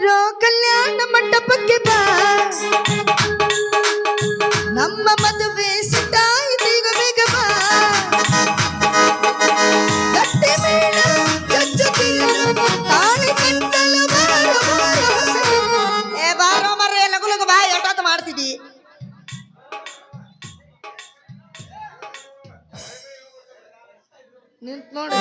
ಬಾರೋ ಕಲ್ಯಾಣ ಮಂಟಪಕ್ಕೆ ಬಾ ನಮ್ಮ ಮದುವೆ ಸಿಟ್ಟಾಯಿತೀಗ ಬೇಗ ಬಾ ಗಟ್ಟಿ ಮೇಳ ಚಚ್ಚುತ್ತಿಲ್ಲ ತಾಳಿ ಕಟ್ಟಲು ಬಾರೋ ಬಾರೋ ಹೊಸಲು. ಏ ಬಾರೋ ಮರ್ರೆ ಲಗು ಲಗು ಬಾ ಎಷ್ಟೊತ್ತು ಮಾಡ್ತಿದ್ದಿ ನಿಂತ ನೋಡಿ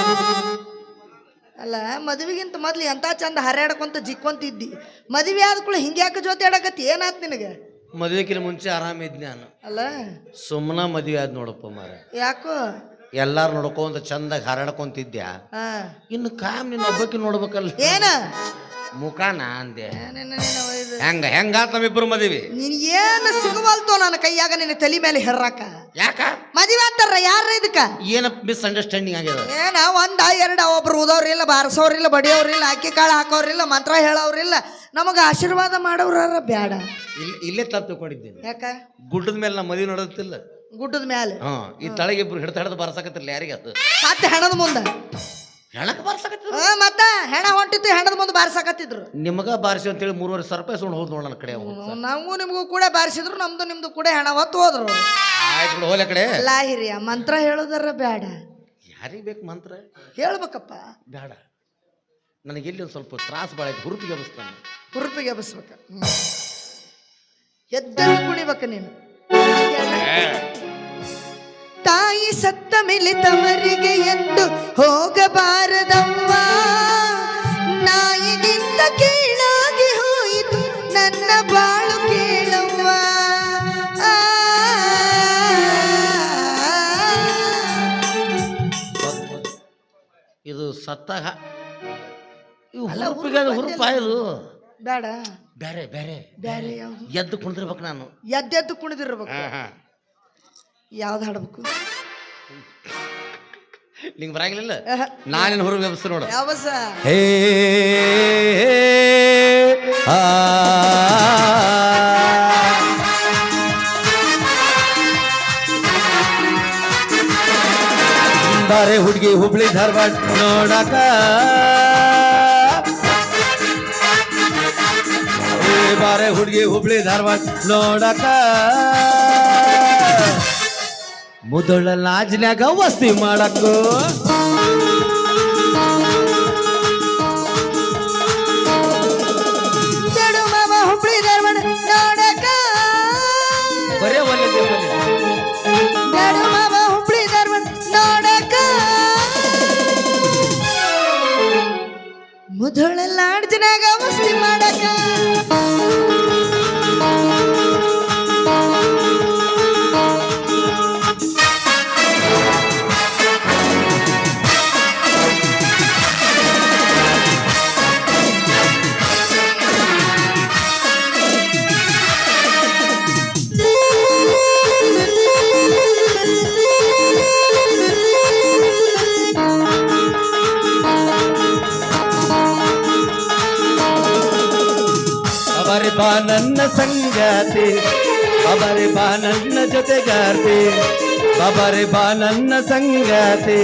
ಅಲ್ಲ ಮದುವೆಗಿಂತ ಮೊದ್ಲು ಎಂತ ಚಂದ ಹರ್ಯಾಡ್ಕೊಂತ ಜಿಕ್ಕೊಂತಿದ್ದಿ ಮದುವೆ ಆದ ಕೂಡ ಹಿಂಗ್ಯಾಕ ಜೊತೆ ಆಡಕತ್ತಿ ಏನಾತ್ ನಿನಗೆ ಮದುವೆಕಿನ ಮುಂಚೆ ಆರಾಮಿದ್ನಿ ನಾನು ಅಲ್ಲ ಸುಮ್ಮನ ಮದುವೆ ಆದ್ ನೋಡಪ್ಪ ಮಾರ ಯಾಕೋ ಎಲ್ಲಾರು ನೋಡ್ಕೊಂತ ಚಂದಾಗ ಹಾರಾಡ್ಕೊಂತಿದ್ಯಾ ಇನ್ನು ಕಾಯಂ ನಿನ್ನ ಒಬ್ಬಕ್ಕೆ ನೋಡ್ಬೇಕಲ್ಲ ಏನ ಮುಖಾನ ಅಂದೆ ಹೆಂಗ ನಮ್ಮಿಬ್ರು ಮದುವೆ ನೀನ್ ಏನು ಸಿಗುವಲ್ತೋ ನನ್ನ ಕೈಯಾಗ ನಿನ್ನ ತಲೆ ಮೇಲೆ ಹೆರ್ರಾಕ ಯಾಕ ಮದುವೆ ಅಂತಾರ ಯಾರ ಇದಕ್ಕ ಏನ ಮಿಸ್ಅಂಡರ್ಸ್ಟ್ಯಾಂಡಿಂಗ್ ಆಗ್ಯದ ಏನ ಒಂದ ಎರಡ ಒಬ್ರು ಉದವ್ರಿಲ್ಲ ಬಾರಸೋರಿಲ್ಲ ಬಡಿಯೋರಿಲ್ಲ ಅಕ್ಕಿ ಕಾಳು ಹಾಕೋರಿಲ್ಲ ಮಂತ್ರ ಹೇಳೋರಿಲ್ಲ ನಮಗ ಆಶೀರ್ವಾದ ಮಾಡೋರ ಬ್ಯಾಡ ಇಲ್ಲೇ ತಪ್ಪು ತಿಳ್ಕೊಂಡಿದ್ದೀನಿ ಯಾಕ ಗುಡ್ಡದ ಮೇಲೆ ನಾ ಮದುವೆ ನೋಡೋದಿಲ್ಲ ಗುಡ್ಡದ ಮೇಲೆ ಈ ತಳಗೆ ಇಬ್ರು ಹಿಡ್ದು ಬಾರ್ಸಕತ್ತಿರ್ಲಿ ಯಾರಿಗೆ ಅದು ಮತ್ತೆ ಹೆಣದ ಮುಂದ ಹೆಣಕ್ ಬಾರ್ಸಕತ್ತಿದ್ರು ಮತ್ತ ಹೆಣ ಹೊಂಟಿತ್ತು ಹೆಣದ ಮುಂದೆ ಬಾರ್ಸಕತ್ತಿದ್ರು ನಿಮಗ ಬಾರಿಸಿ ಅಂತೇಳಿ 3,500 ರೂಪಾಯಿ ಸುಣ್ಣ ಹೋದ್ ನೋಡ ನನ್ನ ಕಡೆ ನಮಗೂ ನಿಮಗೂ ಕೂಡ ಬಾರಿಸಿದ್ರು ನಮ್ದು ನಿಮ್ದು ಕೂಡ ಹೆಣ ಹೊತ್ತು ಹೋದ್ರು ಆಯ್ತು ಹೋಲ ಕಡೆ ಲಾ ಹಿರಿಯ ಮಂತ್ರ ಹೇಳೋದರ ಬೇಡ ಯಾರಿಗೆ ಬೇಕು ಮಂತ್ರ ಹೇಳ್ಬೇಕಪ್ಪ ಬೇಡ ನನಗೆ ಎಲ್ಲಿ ಒಂದು ಸ್ವಲ್ಪ ತ್ರಾಸ ಭಾಳ ಐತಿ ಹುರುಪಿಗೆ ಎಬ್ಬಿಸ್ತಾನೆ ಹುರುಪಿಗೆ ಎಬ್ಬಿಸ್ಬೇಕ ಎದ್ದಲ್ಲಿ ಕುಣಿಬೇಕ ನೀನು ತಾಯಿ ಸತ್ತ ಮೇಲೆ ತವರಿಗೆ ಎಂದು ಹೋಗಬಾರದವ್ವ ನಾಯಿಗಿಂತ ಕೀಳಾಗಿ ಹೋಯಿತು ನನ್ನ ಬಾಳು ಕೇಳವ್ವ ಇದು ಸತ್ತಾಗ ಹುರುಪಿಗೆ ಹುರುಪ ಇದು ಬೇಡ ಬೇರೆ ಬೇರೆ ಬೇರೆ ಯಾವ್ದು ಎದ್ದು ಕುಣಿದಿರ್ಬೇಕು ನಾನು ಎದ್ದೆದ್ದು ಕುಣಿದಿರ್ಬೇಕು ಯಾವ್ದು ಹಾಡ್ಬೇಕು ನಿಂಗೆ ಬರಂಗಿಲ್ಲ ನಾನೇನು ಹುರುಪು ಎಬ್ಬಿಸ್ತು ನೋಡು ಯಾವಸ ಹೇ ಬಾರೆ ಹುಡುಗಿ ಹುಬ್ಳಿ ಧಾರವಾಡ ನೋಡಕ ಬಾರೆ ಹುಡುಗಿ ಹುಬ್ಳಿ ಧಾರವಾಡ ನೋಡಕ ಮುದಳ ಲಾಜ್ನ್ಯಾಗ ವಸ್ತಿ ಮಾಡಕ್ಕೋ ಹುಬ್ಳಿ ಧಾರವಾಡ ನೋಡಕ ಬರೇ ಒಳ್ಳೆ ಹುಬ್ಳಿ ಧಾರವಾಡ ನೋಡಕ ಮುದಳ ಲಾಡ್ಜ್ನ್ಯಾಗ ವಸ್ತಿ ಮಾಡಕ ಅವರೇ ಬಾ ನನ್ನ ಸಂಗಾತಿ ಅವರೇ ಬಾ ನನ್ನ ಜೊತೆಗಾರ್ತಿ ಅವರೇ ಬಾ ನನ್ನ ಸಂಗಾತಿ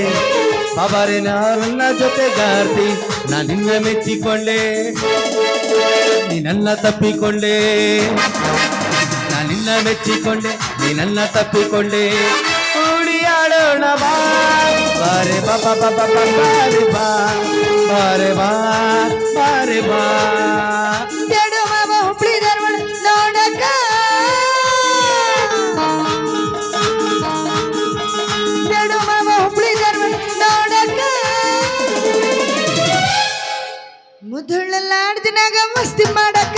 ಅವರೇ ನನ್ನ ಜೊತೆಗಾರ್ತಿ ನಾ ನಿನ್ನ ಮೆಚ್ಚಿಕೊಂಡೆ ನೀ ನನ್ನ ತಪ್ಪಿಕೊಂಡೆ ನಾ ನಿನ್ನ ಮೆಚ್ಚಿಕೊಂಡೆ ನೀ ನನ್ನ ತಪ್ಪಿಕೊಂಡೆ ಕೂಡಿಯಾಡೋಣ ಬಾ ಬಾರೆ ಬಾ ಬಾ ಬಾ ಬಾ ಬಾರೆ ಬಾ ಬಾರೆ ಬಾ ಬಾರೆ ಬಾ ಹುಬ್ಳಿ ಧಾರವಾಡ ನೋಡಕ ಹುಬ್ಳಿ ಧಾರವಾಡ ನೋಡಕ ಮುದುಳ ಲಾಡ್ಜ್ನ್ಯಾಗ ಮಸ್ತಿ ಮಾಡಕ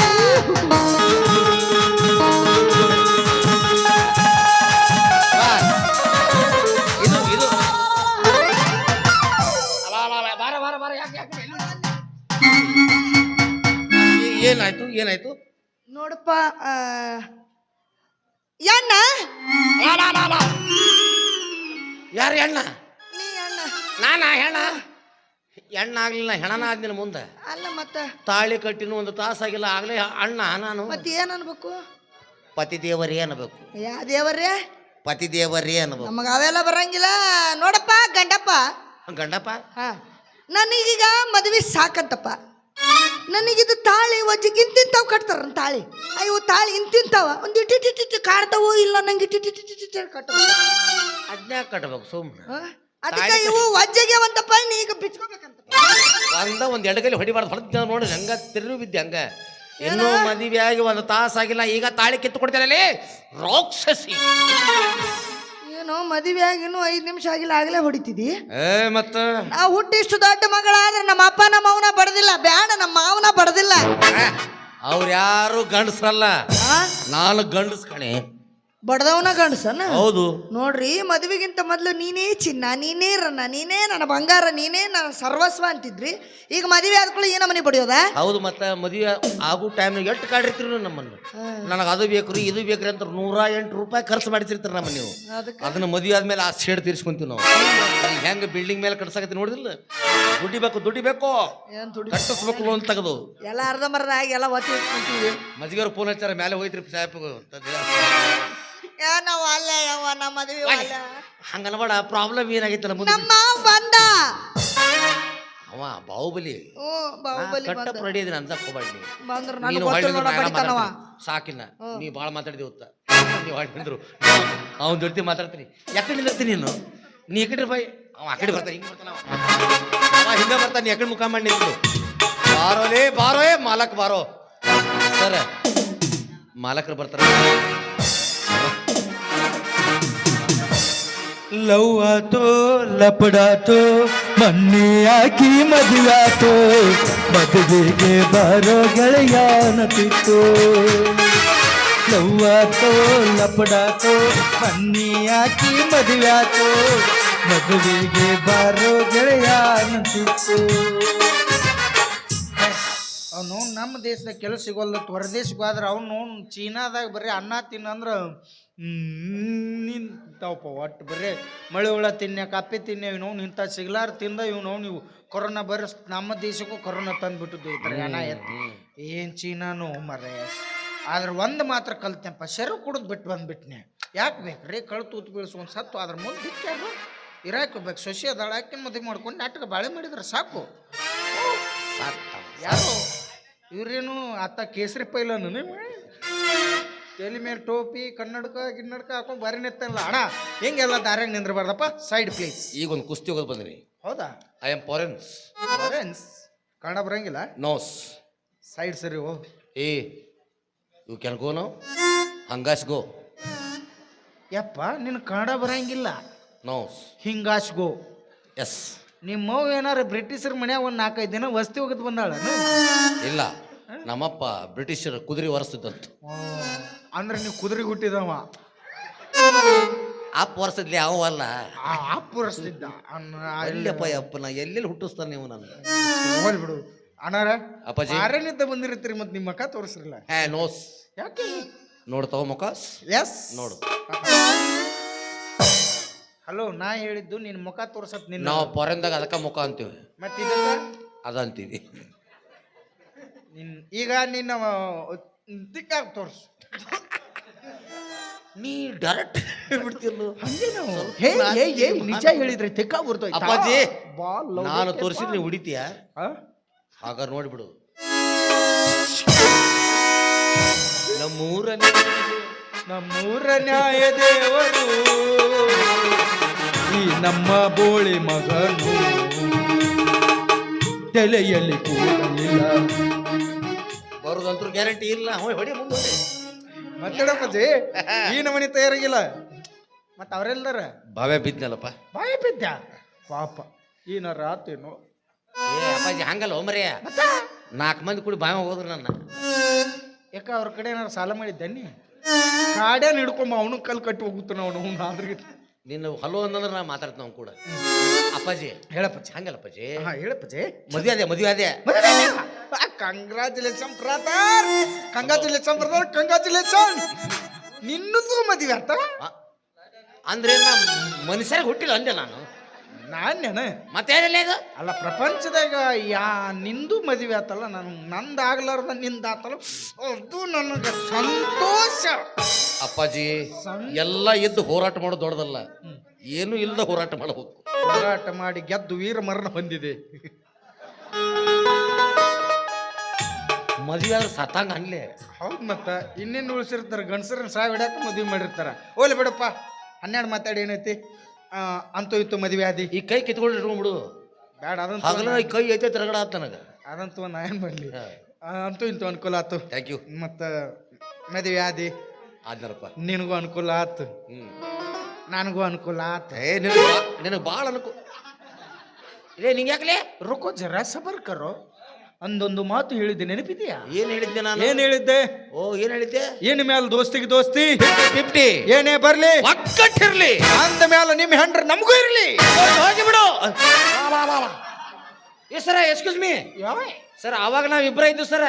ಏನಾಯ್ತು ಏನಾಯ್ತು ನೋಡಪ್ಪ ಎಣ್ಣ ಯಾರು ಹೆಣ್ಣ ನೀ ಅಣ್ಣ ನಾನ ಹೆಣ್ಣ ಹೆಣ್ಣ ಆಗ್ಲಿಲ್ಲ ಹೆಣನ ಆದ್ನಿನ ಮುಂದೆ ಅಲ್ಲ ಮತ್ತ ತಾಳಿ ಕಟ್ಟಿನ ಒಂದು ತಾಸಾಗಿಲ್ಲ ಆಗ್ಲೇ ಅಣ್ಣ ನಾನು ಮತ್ತೆ ಏನ್ ಅನ್ಬೇಕು ಪತಿ ದೇವರೇ ಅನ್ಬೇಕು ಯಾ ದೇವರೇ ಪತಿ ದೇವರೇ ಅನ್ಬೇಕು ನಮಗ ಅವೆಲ್ಲ ಬರಂಗಿಲ್ಲ ನೋಡಪ್ಪ ಗಂಡಪ್ಪ ಗಂಡಪ್ಪ ನನಗೀಗ ಮದ್ವಿ ಸಾಕಂತಪ್ಪ ನನಗಿದು ತಾಳಿ ವಜ್ಜಿಗೆ ಇಂತಿಂತಾವ್ ಕಟ್ತಾರ ತಾಳಿ. ಅಯ್ಯೋ ತಾಳಿ ಇಂತಿಂತಾವ ಒಂದು ಇಟ್ಟಿಟ್ಟಿಟ್ಟು ಕಾಡ್ತಾವೋ ಇಲ್ಲ ನಂಗೆ ಇಟ್ಟಿಟ್ಟಿಟ್ಟು ಕಟ್ಟವ. ಅದ್ನ್ಯಾಕ ಕಟ್ಬೇಕು ಸುಮ್ಮನೆ? ಅದಕ್ಕೆ ಇವು ವಜ್ಜೆಗೆ ಒಂದಪ್ಪ ಈಗ ಬಿಚ್ಕೋಬೇಕಂತ. ಒಂದ್ ಎಡಗಲಿ ಹೊಡಿಬಾರ್ದು ಹೊಡೆದ ನೋಡಿ ಹಂಗ ತಿರುಗಿ ಬಿದ್ದೆ ಹಂಗ. ಇನ್ನೂ ಮದುವೆ ಆಗಿ ಒಂದು ತಾಸಾಗಿಲ್ಲ ಈಗ ತಾಳಿ ಕಿತ್ತು ಕೊಡ್ತೀರಲ್ಲಿ ರಾಕ್ಷಸಿ. ಏನೋ ಮದುವೆ ಆಗಿನೂ 5 ನಿಮಿಷ ಆಗಿಲ್ಲ ಆಗ್ಲೇ ಹೊಡಿತಿದಿ. ಮತ್ತ ನಾವು ಹುಟ್ಟಿಷ್ಟು ದೊಡ್ಡ ಮಗಳಾದ್ರೆ ನಮ್ಮ ಅಪ್ಪ ನಮ್ಮ ಅವನ ಬಡದಿಲ್ಲ, ಬ್ಯಾಡ ನಮ್ಮ ಮಾವನ ಬಡದಿಲ್ಲ. ಅವ್ರು ಯಾರು ಗಂಡಸ್ರಲ್ಲ, ನಾನು ಗಂಡಸ್ ಕಣೆ. ಬಡದವನ ಗಂಡಸನ? ಹೌದು. ನೋಡ್ರಿ ಮದುವೆಗಿಂತ ಮೊದಲು ನೀನೇ ಚಿನ್ನ, ನೀನೇ ರನ್ನ, ನೀನೇ ನನ್ನ ಬಂಗಾರ, ನೀನೇ ನನ್ನ ಸರ್ವಸ್ವ ಅಂತಿದ್ರಿ. ಈಗ ಮದುವೆ ಆದ್ಕೊಳ್ಳಿ ಏನ ಮನೆ ಬಡಿಯೋದ? ಹೌದು. ಮತ್ತೆ ಮದುವೆ ಆಗೋ ಟೈಮ್ನಾಗ ಎಷ್ಟು ಕಾಡಿರ್ತೀರಿ ನಮ್ಮನ್ನು. ನನಗೆ ಅದು ಬೇಕ್ರಿ ಇದು ಬೇಕ್ರಿ ಅಂತ 108 ರೂಪಾಯಿ ಖರ್ಚು ಮಾಡಿಸಿರ್ತೀರಿ ನಮ್ಮ ನೀವು. ಅದನ್ನ ಮದುವೆ ಆದ್ಮೇಲೆ ಆ ಶೇಡ್ ತೀರ್ಸ್ಕೊಂತೀವಿ ನಾವು. ಹೆಂಗ ಬಿಲ್ಡಿಂಗ್ ಮೇಲೆ ಕಟ್ಸಾಕತ್ತಿ ನೋಡಿದಿಲ್ಲ? ದುಡಿಬೇಕು ಕಟ್ಟಿಸ್ಬೇಕು ಅಂತ ತೆಗೆದು ಎಲ್ಲ ಅರ್ಧಂಬರ್ಧ ಆಗಿ ಎಲ್ಲ ಒತ್ತಿ ಇಟ್ಕೊಂತೀವಿ. ಮಜ್ಜಿಗೆಯವ್ರು ಫೋನ್ ಹಚ್ಚಾರ ಮೇಲೆ ಹೋಯ್ತ್ರಿ ಸಾಹೇಬ್ ನಾವು ಅಲ್ಲ ಯಾವ ನಮ್ಮ ಮದುವೆ ಅಲ್ಲ ಹಂಗನಬೇಡ. ಪ್ರಾಬ್ಲಮ್ ಏನಾಗಿತ್ತು ನಮ್ಮ ಮಾವ ಬಂದ, ಅವ ಬಾಹುಬಲಿ. ಕಟ್ಟಪ್ ರೆಡಿ ಇದೀನಿ ಅಂತ ಹೋಗ್ಬೇಡಿ ಸಾಕಿನ. ನೀ ಭಾಳ ಮಾತಾಡಿದಿ ಹೊತ್ತ ನೀವು ಹೊಂದ್ರು ಅವನ ಜೊತೆ ಮಾತಾಡ್ತೀನಿ. ಯಾಕಡೆ ನಿಲ್ತೀನಿ ನೀನು? ನೀ ಯಾಕಡೆ ಬಾಯ್ ಅವ ಆ ಕಡೆ ಬರ್ತಾನೆ, ಹಿಂಗೆ ಬರ್ತಾನ ಅವ ಹಿಂದೆ ಬರ್ತಾನೆ, ನೀ ಯಾಕಡೆ ಮುಖ ಮಾಡಿ ನಿಂತು ಬಾರೋಲೇ ಬಾರೋಯೇ ಮಾಲಕ್ ಬಾರೋ. ಸರ್ ಮಾಲಕರು ಬರ್ತಾರೆ. ಲವ್ ಆತೋ ಲಪಡಾತೋ ಮಣ್ಣಿ ಹಾಕಿ ಮದುವಾತೋ ಮದುವೆಗೆ ಬಾರೋ ಗೆಳೆಯಾನತಿತ್ತು. ಲವ್ ಆತೋ ಲಪಡಾತೋ ಮಣ್ಣಿ ಹಾಕಿ ಮದುವಾತೋ ಮದುವೆಗೆ ಬಾರೋ ಗೆಳೆಯಾನತಿತ್ತು. ಅವನು ನಮ್ಮ ದೇಶದಾಗ ಕೆಲಸ ಸಿಗೋಲ್ಲ, ಹೊರದೇಶಕ್ಕೆ ಹೋದ್ರೆ ಅವನು ಚೀನಾದಾಗ ಬರೀ ಅನ್ನ ತಿನ್ನಂದ್ರೆ ನಿಂತಾವಪ್ಪ. ಒಟ್ಟು ಬರೀ ಮಳೆ ಹುಳ ತಿನ್ನೆ ಕಪ್ಪೆ ತಿನ್ನೆ ಇವನು ಇಂಥ ಸಿಗ್ಲಾರ ತಿಂದ ಇವನು ನೀವು ಕೊರೋನಾ ಬರೀ ನಮ್ಮ ದೇಶಕ್ಕೂ ಕೊರೋನಾ ತಂದುಬಿಟ್ಟಿದ್ದು ಈ ಥರ ಅನ್ನ ಏನು ಚೀನಾನು ಮರ. ಆದ್ರೆ ಒಂದು ಮಾತ್ರ ಕಲ್ತೇನಪ್ಪ, ಶೆರು ಕುಡಿದು ಬಿಟ್ಟು ಬಂದ್ಬಿಟ್ನೆ. ಯಾಕೆ ಬೇಕ್ರಿ ಕಳು ತೂತು ಬೀಳ್ಸೊಂದು ಸತ್ತು ಅದ್ರ ಮುಂದೆ ಬಿಟ್ಟಾರು ಇರಾಕೋಬೇಕು. ಸೊಸೆ ಅದಾಳ ಹಾಕಿ ಮದುವೆ ಮಾಡ್ಕೊಂಡು ನಾಟಕ ಬಾಳೆ ಮಾಡಿದ್ರೆ ಸಾಕು. ಯಾರು ಇವ್ರೇನು ಆತ ಕೇಸರಿ ಪೈಲನು ನೀವು ತಲೆ ಮೇಲೆ ಟೋಪಿ ಕನ್ನಡಕ ಗಿನ್ನಡಕ ಹಾಕೊಂಡು ಬಾರಿ ನಿತ್ತಲ್ಲ ಅಣ್ಣ. ಹೆಂಗೆಲ್ಲ ದಾರ್ಯಾಗ ನಿಂದ್ರಬಾರ್ದಪ್ಪ, ಸೈಡ್ ಪ್ಲೀಸ್. ಈಗ ಒಂದು ಕುಸ್ತಿ ಹೋಗೋದು ಬಂದ್ರಿ. ಹೌದಾ? I am ಫಾರೆನ್ಸ್. ಕನ್ನಡ ಬರಂಗಿಲ್ಲ? ನೋಸ್ ಸೈಡ್ ಸರಿ. ಓ ಯು ಕ್ಯಾನ್ ಗೋ ನೋ ಹಂಗಾಸ್ ಗೋ. ಯಪ್ಪ ನಿನ್ನ ಕನ್ನಡ ಬರಂಗಿಲ್ಲ? ನೋಸ್ ಹಿಂಗಾಸ್ ಗೋ. ಎಸ್. ನಿಮ್ಮವ್ ಏನಾರು ಬ್ರಿಟಿಷರ್ ಮನ್ಯಾಗ ಒಂದು 4-5 ದಿನ ವಸ್ತಿ ಹೋಗದ್ ಬಂದಾಳ? ಇಲ್ಲ, ನಮ್ಮಪ್ಪ ಬ್ರಿಟಿಷರ್ ಕುದುರೆ ಒರೆಸ್ತಿದ್ದಂತ. ಅಂದ್ರೆ ನೀವು ಕುದುರೆ ಹುಟ್ಟಿದವ? ಆಪ್ ಒರೆಸಿದ್ಲಿ ಅವ ಅಲ್ಲ, ಆಪ್ ಒರೆಸ್ತಿದ್ದ. ಅಲ್ಲಪ್ಪ ಅಪ್ಪ ನಾ ಎಲ್ಲೆಲ್ಲಿ ಹುಟ್ಟಿಸ್ತಾನೆ ನೀವು ನನ್ನ. ಹೋಲ್ ಬಿಡು ಅಣ್ಣಾರ, ಅಪ್ಪಾಜಿ ಆರನಿದ್ದ ಬಂದಿರ್ತೀರಿ ಮತ್ತೆ ನಿಮ್ಮ ಮುಖ ತೋರಿಸ್ರಲ್ಲ. ನೋಸ್ ಯಾಕೆ ನೋಡ್ತಾವ ಮುಖ? ಎಸ್ ನೋಡು. ಹಲೋ, ನಾ ಹೇಳಿದ್ದು ನಿನ್ನ ಮುಖ ತೋರ್ಸತ್. ನಿನ್ನ ನಾವು ಫಾರೆನ್ದಾಗ ಅದಕ್ಕೆ ಮುಖ ಅಂತೀವಿ, ಮತ್ತೆ ಇದಕ್ಕ ಅದಂತೀವಿ. ಈಗ ನಿನ್ನ ದಿಕ್ಕಾಗ ತೋರ್ಸು. ನೀ ಡೈರೆಕ್ಟ್ ಬಿಡ್ತಿಲ್ಲ. ನಿಜ ಹೇಳಿದ್ರೆ ತಿಕ್ಕ ಬರ್ತೋ. ಅಪ್ಪಾಜಿ ನಾನು ತೋರಿಸಿದ್ ನೀವು ಹುಡಿತೀಯ? ಹಾಗಾದ್ರೆ ನೋಡ್ಬಿಡು. ನಮ್ಮೂರ ನ್ಯಾಯ ದೇವರು ಈ ನಮ್ಮ ಬೋಳಿ ಮಗನು ತಲೆಯಲ್ಲಿ ಕೂಡಲಿಲ್ಲ. ಬರೋದಂತೂ ಗ್ಯಾರಂಟಿ ಇಲ್ಲ. ಹೊಡಿ ಮುಂದೆ ಮತ್ತೇಡಪ್ಪಜ್ಜಿ ಈ ನಮನಿ ತಯಾರಾಗಿಲ್ಲ. ಮತ್ತ ಅವರೆಲ್ದಾರ ಬಾವೆ ಬಿದ್ನಲ್ಲಪ್ಪ. ಬಾಯ ಬಿದ್ದ ಪಾಪ ಏನ ರಾತೇನು. ಅಪ್ಪಾಜಿ ಹಂಗಲ್ಲ ಹೋಮರ್ಯ, 4 ಮಂದಿ ಕೂಡಿ ಬಾವಿ ಹೋದ್ರು ನನ್ನ. ಯಾಕ ಅವ್ರ ಕಡೆ ಏನಾರು ಸಾಲ ಮಾಡಿದ್ದನ್ನಿ? ಕಾಡ್ಯಾನ ಹಿಡ್ಕೊಂಬ ಅವನು ಕಲ್ ಕಟ್ಟಿ ಹೋಗುತ್ತಾನ ಅವನು. ಆದ್ರೆ ನಿನ್ನ ಹಲೋ ಅಂತಂದ್ರೆ ನಾ ಮಾತಾಡ್ತೀನಿ ಅವ್ನು ಕೂಡ. ಅಪ್ಪಾಜಿ ಹೇಳಪ್ಪಜ್ಜಿ. ಹಂಗಲ್ಲಪ್ಪಾಜಿ. ಹೇಳಪ್ಪಜ್ಜಿ. ಮದುವೆ ಅದೇ. Congratulation brother, congratulation brother, congratulation. ನಿನ್ನದು ಮದುವೆ ಆತ ಅಂದ್ರೆ ನಾ ಮನುಷ್ಯರಿಗೆ ಹುಟ್ಟಿಲ್ಲ ಅಂದೆ ನಾನು. ನಾನೇನ ಮತ್ತೇನಿಲ್ಲ ಇದು. ಅಲ್ಲ ಪ್ರಪಂಚದಾಗ ನಿಂದು ಮದುವೆ ಆತಲ್ಲ, ನಂದು ಆಗ್ಲಾರ್ದ ನಿಂದ ಆತಲ್ಲ, ಅದು ನನಗೆ ಸಂತೋಷ. ಅಪ್ಪಾಜಿ ಎಲ್ಲ ಎದ್ದು ಹೋರಾಟ ಮಾಡೋದು ದೊಡ್ಡದಲ್ಲ, ಏನು ಇಲ್ಲದ ಹೋರಾಟ ಮಾಡಬೇಕು. ಹೋರಾಟ ಮಾಡಿ ಗೆದ್ದು ವೀರ ಮರಣ ಹೊಂದಿದೆ. ಮದುವೆ ಆದ್ರೆ ಸತ್ತಂಗ ಅನ್ಲಿ. ಹೌದು ಮತ್ತ ಇನ್ನೇನು ಉಳಿಸಿರ್ತಾರೆ ಗಂಡಸರನ್ನ ಸಾವು ಹಿಡ್ಯಾಕ ಮದುವೆ ಮಾಡಿರ್ತಾರ. ಓಲಿ ಬಿಡಪ್ಪ 12 ಮಾತಾಡಿ ಏನೈತಿ. ಅಂತೂ ಇತ್ತು ಮದುವೆ ಆದಿ. ಈ ಕೈ ಕಿತ್ಕೊಂಡು ಇಟ್ಕೊಂಡ್ಬಿಡು. ಬ್ಯಾಡ ಅದಂತ ಹಗಲ ಈ ಕೈ ಐತೆ ತಿರಗಡ ಆತ ನನಗೆ. ಅದಂತೂ ನಾ ಏನು ಮಾಡಲಿ. ಅಂತೂ ಇಂತೂ ಅನುಕೂಲ ಆತು. Thank you. ಮತ್ತು ಮದುವೆ ಆದಿ ಆದ್ನರಪ್ಪ. ನಿನಗೂ ಅನುಕೂಲ ಆತು, ನನಗೂ ಅನುಕೂಲ ಆತು. ನಿನಗೆ ಭಾಳ ಅನುಕೂಲ. ಇದೇ ನಿಂಗೆ ಯಾಕಲೇ ರುಕೋ ಜರ ಸಬರ್ ಕರೋ. ಅಂದೊಂದು ಮಾತು ಹೇಳಿದ್ದೆ ನೆನಪಿದೆಯಾ? ಏನ್ ಹೇಳಿದ್ದೆ ನಾನು? ಏನ್ ಹೇಳಿದ್ದೆ? ಓ ಏನ್ ಹೇಳಿದ್ದೆ? ಏನ್ ಮ್ಯಾಲ ದೋಸ್ತಿಗೆ ದೋಸ್ತಿ 50 ಏನೇ ಬರ್ಲಿ ಒಕ್ಕಟ್ಟಿರ್ಲಿ ಅಂದ ಮ್ಯಾಲ ನಿಮ್ ಹೆಂಡ್ರ ನಮಗೂ ಇರ್ಲಿ. ಹೋಗಿ ಬಿಡು. ಏ ಸರ ಎಕ್ಸ್ಕ್ಯೂಸ್ ಮೀ ಸರ್, ಅವಾಗ ನಾವ್ ಇಬ್ಬರ ಇದ್ದು ಸರ.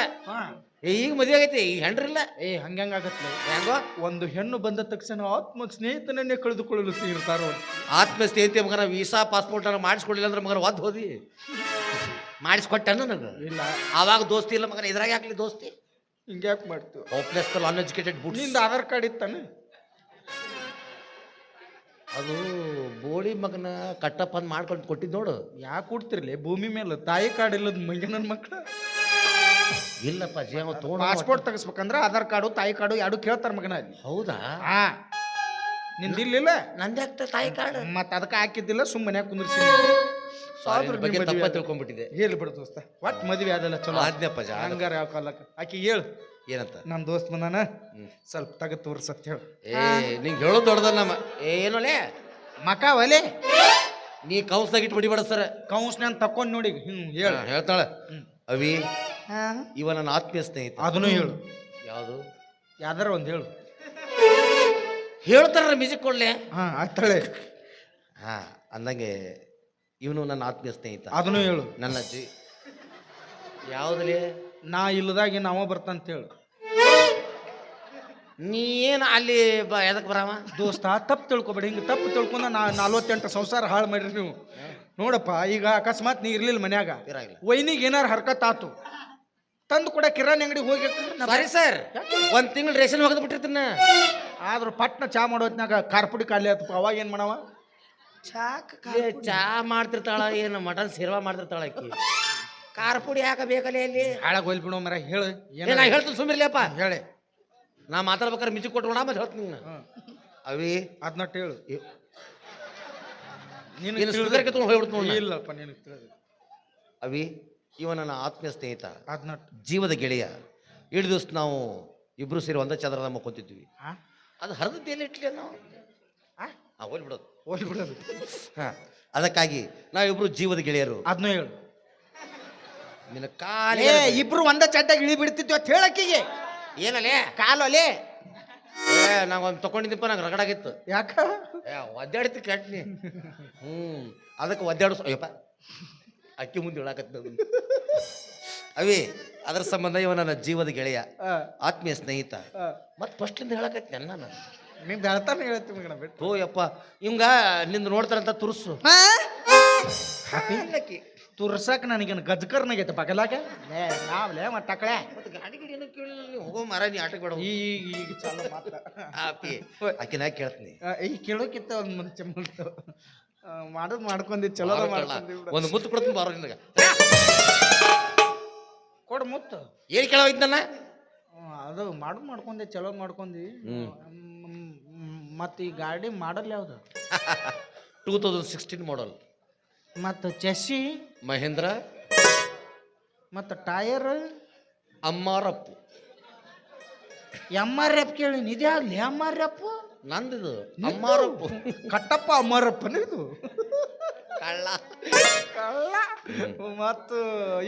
ಈಗ ಮದುವೆ ಆಗೈತಿ, ಈಗ ಹೆಂಡ್ರಿಲ್ಲ. ಹಂಗಂಗಾಗತ್ಲೆ ಹೆಂಗೋ? ಒಂದು ಹೆಣ್ಣು ಬಂದ ತಕ್ಷಣ ಆತ್ಮ ಸ್ನೇಹಿತನನ್ನೇ ಕಳೆದುಕೊಳ್ಳಲು ಸೇರ್ತಾರೋ. ಆತ್ಮ ಸ್ನೇಹಿತೆ ಮಗನ ವೀಸಾ ಪಾಸ್ಪೋರ್ಟ್ ಅನ್ನ ಮಾಡಿಸ್ಕೊಡ್ಲಿಲ್ಲ ಅಂದ್ರೆ ಮಗನ ಒದ್ದು ಹೋದಿ. ಮಾಡಿಸ್ಕೊಟ್ಟ ನನಗೆ ಇಲ್ಲ, ಆವಾಗ ದೋಸ್ತಿ ಇಲ್ಲ ಮಗನ. ಇದ್ರಾಗ ಯಾಕಲಿ ದೋಸ್ತಿ? ಹಿಂಗ್ಯಾಕೆ ಮಾಡ್ತೀವಿ? ಹೋಪ್ಲೆಸ್ ಅನ್ಎಜುಕೇಟೆಡ್ ಬುಡ್. ನಿಂದ ಆಧಾರ್ ಕಾರ್ಡ್ ಇತ್ತಾನೆ? ಅದು ಬೋಳಿ ಮಗನ ಕಟ್ಟಪ್ಪ ಅಂತ ಮಾಡ್ಕೊಂಡು ಕೊಟ್ಟಿದ್ ನೋಡು. ಯಾಕೆ ಕೊಡ್ತಿರ್ಲಿ ಭೂಮಿ ಮೇಲೆ ತಾಯಿ ಕಾರ್ಡ್ ಇಲ್ಲದ ಮಂಗನ ಮಕ್ಕಳ? ಇಲ್ಲಪ್ಪ ಜೀವ ತೋಣ. ಪಾಸ್ಪೋರ್ಟ್ ತೆಗಿಸ್ಬೇಕಂದ್ರೆ ಆಧಾರ್ ಕಾರ್ಡು ತಾಯಿ ಕಾರ್ಡು ಎರಡು ಕೇಳ್ತಾರ ಮಗನ ಅಲ್ಲಿ. ಹೌದಾ? ಹಾ, ನಿಂದಿಲ್ಲ ನಂದ್ಯಾಕ್ತ ತಾಯಿ ಕಾರ್ಡ್? ಮತ್ತ ಅದಕ್ಕೆ ಹಾಕಿದ್ದಿಲ್ಲ, ಸುಮ್ಮನೆ ಕುಂದ್ರಿಸಿ. ಬಗ್ಗೆ ತಪ್ಪ ತಿಳ್ಕೊಂಡ್ಬಿಟ್ಟಿದೆ. ಹೇಳಿ ಬಿಡು ದೋಸ್ತ, ಒಟ್ಟು ಮದ್ವೆ ಅದೆಲ್ಲ ಚಲೋ ಆದ್ನಪ್ಪ. ಹಂಗಾರ ಯಾವ ಕಾಲಕ್ಕೆ ಆಕಿ ಹೇಳು ಏನಂತ? ನಮ್ಮ ದೋಸ್ತ್ ಬಂದಾನ, ಸ್ವಲ್ಪ ತಗ ತೋರ್ಸತ್ ಹೇಳು. ನಿಂಗೆ ಹೇಳೋದು ದೊಡ್ಡದಲ್ಲ. ಏನೋಲೆ ಮಕ ಒಲೆ ನೀ ಕೌನ್ಸ್ದಾಗ ಇಟ್ಟು ಬಿಡಿಬೇಡ ಸರ್. ಕೌನ್ಸ್ ನಾನು ತಕೊಂಡ್ ನೋಡಿ. ಹೇಳು. ಹೇಳ್ತಾಳೆ ಅವಿ, ಇವ ನನ್ನ ಆತ್ಮೀಯ ಸ್ನೇಹಿತ. ಅದನ್ನು ಹೇಳು. ಯಾವುದು? ಯಾವ್ದಾರ ಒಂದು ಹೇಳು. ಹೇಳ್ತಾರ ಮ್ಯೂಸಿಕ್ ಕೊಡ್ಲೆ. ಹಾ ಆಯ್ತಾಳೆ. ಹಾ ಅಂದಂಗೆ ಇವನು ನನ್ನ ಆತ್ಮೀಯ ಸ್ನೇಹಿತ. ಅದನ್ನು ಹೇಳು. ನನ್ನ ಯಾವುದಲ್ಲಿ ನಾ ಇಲ್ಲದಾಗಿ ನಾವ ಬರ್ತಂತ ಹೇಳು. ನೀ ಏನು ಅಲ್ಲಿ ಎದಕ್ಕೆ ಬರಾಮ ದೋಸ್ತ? ತಪ್ಪು ತಿಳ್ಕೊಬೇಡಿ. ಹಿಂಗೆ ತಪ್ಪು ತಿಳ್ಕೊಂಡ 48 ಸಂಸಾರ ಹಾಳು ಮಾಡಿರಿ ನೀವು. ನೋಡಪ್ಪ, ಈಗ ಅಕಸ್ಮಾತ್ ನೀ ಇರ್ಲಿಲ್ಲ ಮನ್ಯಾಗ, ವೈನಿಗೆ ಏನಾರ ಹರ್ಕತ್ ಆತು ತಂದು ಕೂಡ ಕಿರಾಣಿ ಅಂಗಡಿ ಹೋಗಿ. ಸಾರಿ ಸರ್, ಒಂದ್ ತಿಂಗಳು ರೇಷನ್ ಹೋಗದ್ ಬಿಟ್ಟಿರ್ತೀನ. ಆದ್ರೂ ಪಟ್ನ ಚಾ ಮಾಡೋತ್ನಾಗ ಕಾರ್ಪುಡಿ ಖಾಲಿ ಆತಪ್ಪ. ಅವಾಗ ಏನ್ ಮಾಡವ? ಚಾ ಮಾಡ್ತಿರ್ತಾಳ, ಏನು ಮಟನ್ ಸೇರ್ವಾ ಮಾಡ್ತಿರ್ತಾಳ ಆಕಿ. ಖಾರ ಪುಡಿ ಹಾಕಬೇಕಲ್ಲಿ ಅಲ್ಲಿ. ಹಾಳಾಗ ಹೋಲ್ ಬಿಡೋ ಮರ. ಹೇಳು. ನಾ ಹೇಳ್ತೀನಿ ಸುಮ್ಮಿರ್ಲಿಯಪ್ಪ. ಹೇಳಿ. ನಾ ಮಾತಾಡ್ಬೇಕಾರೆ ಮಿಜಿ ಕೊಟ್ಕೊಣ ಮತ್ತೆ ಹೇಳ್ತೀನಿ. ಅವಿ ಅದನ್ನಟ್ಟು ಹೇಳು. ನೀನು ಸುಗರ್ಗೆ ತೊಗೊಂಡು ಹೋಗ್ಬಿಡ್ತು. ಇಲ್ಲಪ್ಪ ನಿನಗೆ ತಿಳಿದು. ಅವಿ, ಇವ ನನ್ನ ಆತ್ಮೀಯ ಸ್ನೇಹಿತ, ಅದನ್ನಟ್ಟು ಜೀವದ ಗೆಳೆಯ. ಇಡೀ ದಿವಸ ನಾವು ಇಬ್ರು ಸೇರಿ ಒಂದೇ ಚದರದ ಮಕ್ಕೊಂತಿದ್ವಿ. ಅದು ಹರಿದದ್ದು ಎಲ್ಲಿ ಇಟ್ಲಿ ನಾವು? ಹೋಲ್ಬಿಡೋದು ಹೋಲ್ಬಿಡೋದು. ಹಾಂ, ಅದಕ್ಕಾಗಿ ನಾವಿಬ್ರು ಜೀವದ ಗೆಳೆಯರು. ಅದನ್ನೂ ಹೇಳು. ನಿನ್ನ ಕಾಲ ಇಬ್ರು ಒಂದ ಚಡ್ಡಾಗಿ ಇಳಿ ಬಿಡ್ತಿದ್ವಿ ಅಂತ ಹೇಳಕ್ಕಿಗೆ. ಏನಲ್ಲೇ ಕಾಲೋಲೆ ನಾವು ಒಂದು ತಗೊಂಡಿದ್ದಪ್ಪ, ನಂಗೆ ರಗಡಾಗಿತ್ತು. ಯಾಕ? ಒದ್ದಾಡಿತ್ತು ಕೆಟ್ನಿ. ಅದಕ್ಕೆ ಒದ್ದಾಡು. ಅಯ್ಯಪ್ಪ, ಅಕ್ಕಿ ಮುಂದೆ ಹೇಳಾಕತ್ತ. ಅವಿ, ಅದರ ಸಂಬಂಧ ಇವ ನನ್ನ ಜೀವದ ಗೆಳೆಯ, ಆತ್ಮೀಯ ಸ್ನೇಹಿತ. ಮತ್ತೆ ಫಸ್ಟ್ಲಿಂದ ಹೇಳಕತ್ತಿ ನಾನು. ನಿಮ್ದು ಹೇಳ್ತಾನೆ ಹೇಳ್ತೀವಿ ಮಗನ ಬಿಟ್ಟು. ಓ ಯಪ್ಪ, ಇವಂಗ ನಿಂದು ನೋಡ್ತಾರಂತ ತುರ್ಸು. ತುರ್ಸಕ್ ನನಗೇನು ಗಜ್ಕರ್ನಾಗೈತೆ ಬಗಲಾಗ. ನಾವ್ಲೇ ಮಟ್ಟಕಳೆ ಮತ್ತೆ ಗಾಡಿ ಗಿಡಿ ಏನೋ ಕೇಳಿ ಹೋಗೋ ಮರ. ನೀ ಆಟಕ್ಕೆ ಬೇಡ. ಈಗ ಚಾಲು ಮಾತ್ರ ಆಪಿ ಆಕಿನ ಕೇಳ್ತೀನಿ. ಈ ಕೇಳೋಕಿತ್ತ ಒಂದು ಮುಂಚೆ ಮುಲ್ತು ಮಾಡೋದು ಮಾಡ್ಕೊಂಡಿ. ಚಲೋ ಒಂದು ಮುತ್ತು ಕೊಡ್ತೀನಿ ಬಾರೋ. ನಿನಗ ಕೊಡು ಮುತ್ತು. ಏನು ಕೇಳೋಯ್ತನ್ನ? ಅದು ಮಾಡ್ಕೊಂಡೆ, ಚಲೋ ಮಾಡ್ಕೊಂಡಿ. ಮತ್ತು ಈ ಗಾಡಿ ಮಾಡಲ್ ಯಾವ್ದು? 2016 ಮಾಡಲ್. ಮತ್ತು ಚೆಸ್ಸಿ ಮಹೇಂದ್ರ. ಮತ್ತು ಟೈರ್ ಅಮ್ಮಾರಪ್ಪು. ಎಮ್.ಆರ್.ಎಫ್ ಕೇಳಿ. ಇದ್ಯಾವ್ದು ಎಮ್.ಆರ್.ಎಫ್? ನಂದಿದು ಅಮ್ಮಾರಪ್ಪು. ಕಟ್ಟಪ್ಪ ಅಮ್ಮಾರಪ್ಪನ ಇದು. ಕಳ್ಳ ಕಳ್ಳ. ಮತ್ತು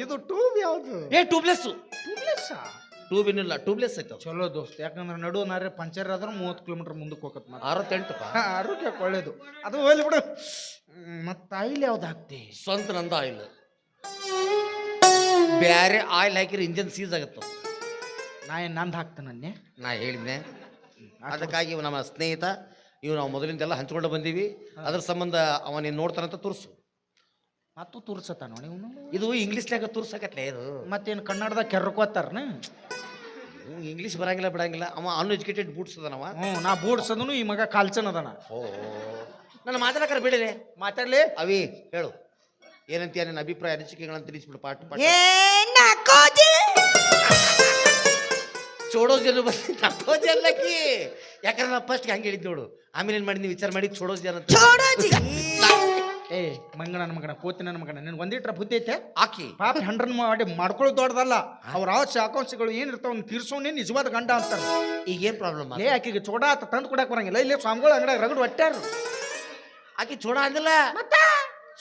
ಇದು ಟ್ಯೂಬ್ ಯಾವುದು? ಟ್ಯೂಬ್ಲೆಸ್. ಟ್ಯೂಬ್ಲೆಸ್? ಟ್ಯೂಬ್ ಏನಿಲ್ಲ, ಟ್ಯೂಬ್ಲೆಸ್ ಐತೆ. ಚಲೋ ದೋಸ್ತ. ಯಾಕಂದ್ರೆ ನಡು ನಾರೇ ಪಂಚರ್ ಆದ್ರೆ 30 ಕಿಲೋಮೀಟರ್ ಮುಂದಕ್ಕೆ ಹೋಗತ್. 68. ಆರೋಗ್ಯಕ್ಕೆ ಒಳ್ಳೇದು ಅದು. ಹೋಗ್ಲಿ ಬಿಡು. ಮತ್ತು ಆಯಿಲ್ ಯಾವ್ದು ಹಾಕ್ತಿ? ಸ್ವಂತ ನಂದ ಆಯಿಲ್. ಬೇರೆ ಆಯಿಲ್ ಹಾಕಿದ್ರೆ ಇಂಜನ್ ಸೀಸ್ ಆಗತ್ತ. ನಾ ಏನು ನಂದು ಹಾಕ್ತಾನೆ? ನಾ ಹೇಳಿದ್ನೆ. ಅದಕ್ಕಾಗಿ ಇವ್ ನಮ್ಮ ಸ್ನೇಹಿತ, ಇವು ನಾವು ಮೊದಲಿಂದೆಲ್ಲ ಹಂಚ್ಕೊಂಡು ಬಂದೀವಿ. ಅದ್ರ ಸಂಬಂಧ ಅವನೇನು ನೋಡ್ತಾನಂತ ತುರ್ಸು. ಮತ್ತು ತುರ್ಸತ್ತಾನ ಇವನು. ಇದು ಇಂಗ್ಲೀಷ್ನಾಗ ತುರ್ಸಕತ್ಲೆ. ಇದು ಮತ್ತೇನು ಕನ್ನಡದಾಗ ಕೆರ್ಕೋತಾರನ? ಇಂಗ್ಲೀಷ್ ಬರಂಗಿಲ್ಲ ಬಿಡಂಗಿಲ್ಲ. ಅವ ಅನ್ಎಜುಕೇಟೆಡ್ ಬೂಟ್ಸ್ ಅದಾನವ. ನಾ ಬೂಟ್ಸ್ ಅದನು. ಈ ಮಗ ಕಾಲ್ಚನ್ ಅದಾನ. ನನ್ನ ಮಾತಾಡಕರ ಬಿಡಲೆ. ಮಾತಾಡ್ಲಿ. ಅವಿ ಹೇಳು, ಏನಂತೀಯ? ನಿನ್ನ ಅಭಿಪ್ರಾಯ ಅನಿಸಿಕೆಗಳನ್ನ ತಿಳಿಸ್ಬಿಡು. ಪಾಠ ಏ ಚೋಡೋ ಜನ ಬಂದು ತಪ್ಪೋ ಜನಕ್ಕೆ ಯಾಕಂದ್ರೆ ನಾ ಫಸ್ಟ್ ಹಂಗೆ ಹೇಳಿದ್ ನೋಡು ಆಮೇಲೆ ಏನ್ ಮಾಡಿ ನೀವು ವಿಚಾರ ಮಾಡಿ ಚೋಡೋ ಜನ ಅಂತ. ಚೋಡೋಜಿ ಏ ಮಂಗನ ಮಗನ ಕೋತಿ ನನ್ನ ಮಗನ ನಿನ್ ಒಂದಿಟ್ರ ಬುದ್ಧಿ ಐತೆ ಆಕಿ ಪಾಪ ಹಂಡ್ರನ್ ಮಾಡಿ ಮಾಡ್ಕೊಳ್ಳೋದು ದೊಡ್ಡದಲ್ಲ ಅವ್ರ ಆಕಾಂಕ್ಷೆಗಳು ಏನಿರ್ತಾವ ತೀರ್ಸೋನೇ ನಿಜವಾದ ಗಂಡ ಅಂತಾರ. ಈಗೇನ್ ಪ್ರಾಬ್ಲಮ್ ಏ ಆಕಿಗೆ ಚೋಡ ಆತ ತಂದು ಕೊಡಕ್ ಬರಂಗಿಲ್ಲ ಇಲ್ಲೇ ಸ್ವಾಮಿಗಳು ಅಂಗಡ ರಗಡ್ ಒಟ್ಟಾರ ಆಕಿ ಚೋಡ ಅಂದಿಲ್ಲ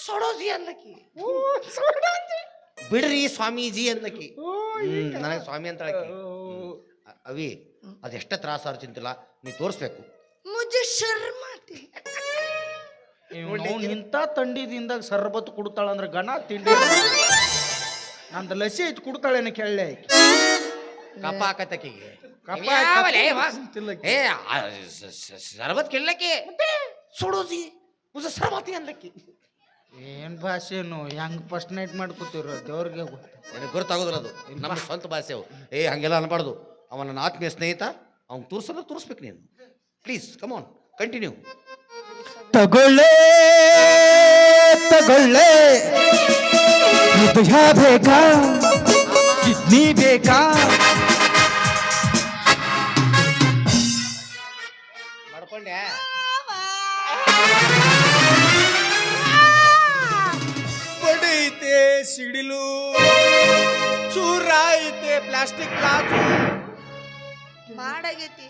ಸೊಡೋಜಿ ಅನ್ಲಕ್ಕಿ ಬಿಡ್ರಿ ಸ್ವಾಮೀಜಿ ಅನ್ಲಕ್ಕಿ ನನಗೆ ಸ್ವಾಮಿ ಅಂತ ಹೇಳಕ್ಕಿ. ಅವಿ ಅದೆಷ್ಟ ತ್ರಾಸ ಅವ್ರ ಚಿಂತಿಲ್ಲ ನೀ ತೋರಿಸ್ಬೇಕು. ಮುಜೆ ಶರ್ಮ ಆತಿ. ಇಂಥ ತಂಡಿದಿಂದ ಸರ್ಬತ್ತು ಕುಡ್ತಾಳ ಅಂದ್ರೆ ಗಣ ತಿಂಡಿ ನಂದು ಲಸಿ ಐತಿ ಕುಡ್ತಾಳೇನ ಕೇಳಲೆ ಕಪ್ಪ ಹಾಕತ್ತಕಿಗೆ ಕಪ್ಪ ಏ ಸರ್ಬತ್ ಕೇಳಕ್ಕೆ ಸೊಡೋಜಿ ಮುಜ ಸರ್ಬತಿ ಅನ್ಲಕ್ಕಿ. ಏನ್ ಭಾಷೆನು ಹೆಂಗ್ ಫಸ್ಟ್ ನೈಟ್ ಮಾಡ್ಕೊತಿರೋ ದೇವ್ರಿಗೆ ಗೊತ್ತ. ನನಗೆ ಗೊತ್ತಾಗೋದಿಲ್ಲ ಅದು ನಮ್ಮ ಸ್ವಂತ ಭಾಷೆ ಅವು. ಏ ಹಂಗೆಲ್ಲ ಅನ್ಬಾರ್ದು. ಅವನ ನನ್ನ ಆತ್ಮೀಯ ಸ್ನೇಹಿತ ಅವ್ನು ತೋರಿಸ್ಬೇಕು ನೀನು. Please come on continue. ತಗೊಳ್ಳೆ ತಗೊಳ್ಳೆ ಹೃದಯ ಬೇಕಾ ಕಿಡ್ನಿ ಬೇಕಾ ಮಾಡ್ಕೊಂಡೆ ಐತೆ ಸಿಡಿಲು ಚೂರ ಐತೆ ಪ್ಲಾಸ್ಟಿಕ್ ಗ್ಲಾಸು ಮಾಡಾಗೈತಿ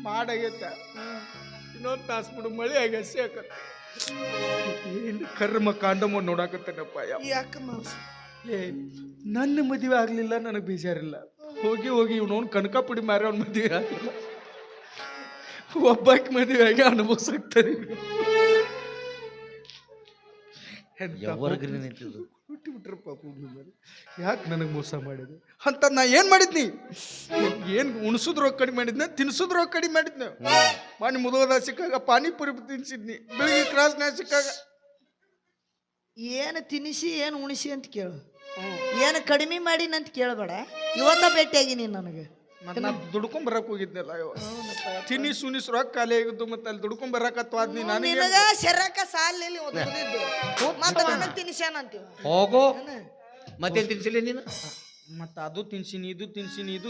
ಮಾಡಾಗೈತ ಇನ್ನೊಂದು ತಾಸು ಬಿಡು ಮಳೆ ಆಗಿ ಹಸಿ ಆಕತ್ತ ಏನು ಕರ್ಮ ಕಾಂಡಮ್ಮ ನೋಡಾಕತ್ತೇನಪ್ಪ ಯಾಕ ಮಾವ ಏ ನನ್ನ ಮದುವೆ ಆಗ್ಲಿಲ್ಲ ನನಗೆ ಬೇಜಾರಿಲ್ಲ. ಹೋಗಿ ಇವನವನು ಕನಕಪುಡಿ ಮಾರಿ ಅವ್ನ ಮದುವೆ ಆಗಿಲ್ಲ ಒಬ್ಬಾಕಿ ಮದುವೆ ಆಗಿ ಅನುಭವಿಸಾಗ್ತಾರೆ. ಬಿಟ್ರಪ್ಪ ಯಾಕೆ ನನಗೆ ಮೋಸ ಮಾಡಿದೆ ಅಂತ ನಾ ಏನ್ ಮಾಡಿದ್ನಿ? ಏನ್ ಉಣಸುದ್ ರೊಕ್ಕ ಕಡಿಮೆ ಮಾಡಿದ್ನ ತಿನ್ಸುದ್ ರೊಕ್ಕ ಕಡಿಮೆ ಮಾಡಿದ್ನ. ಮಾನಿ ಮುದುವದ ಸಿಕ್ಕಾಗ ಪಾನಿಪುರಿ ತಿನ್ಸಿದ್ನಿ. ಬೆಳಿಗ್ಗೆ ಕ್ರಾಸ್ನ್ಯಾಗ ಸಿಕ್ಕಾಗ ಏನು ತಿನ್ನಿಸಿ ಏನು ಉಣಿಸಿ ಅಂತ ಕೇಳು. ಏನು ಕಡಿಮೆ ಮಾಡಿನಂತ ಕೇಳಬೇಡ. ಇವತ್ತ ಭೇಟಿಯಾಗಿ ನೀನು ನನಗೆ ನಾ ದುಡ್ಕೊಂಡ್ ಬರಕ್ ಹೋಗಿದ್ನಲ್ಲ ತಿನ್ನಿ ಸುನಿಸ್ ರೊಕ್ಕ ಖಾಲಿ ಆಗಿದ್ದು ಮತ್ತೆ ಅಲ್ಲಿ ದುಡ್ಕೊಂಡ್ ಬರಕತ್ವಾದ್ನಿ ನನಗೆ ನಿನಗ ಶರಕ ಸಾಲಿನಲ್ಲಿ ಒದಗಿದ್ದು ಮತ್ತೆ ನನಗೆ ತಿನ್ನಿಸ್ಯಾನ ಅಂತೀವ. ಹೋಗೋ ಮತ್ತೇನ್ ತಿನ್ಸಿಲ್ಲ ನೀನು? ಮತ್ತ ಅದು ತಿನ್ಸಿನಿ ಇದು ತಿನ್ಸಿನಿ ಇದು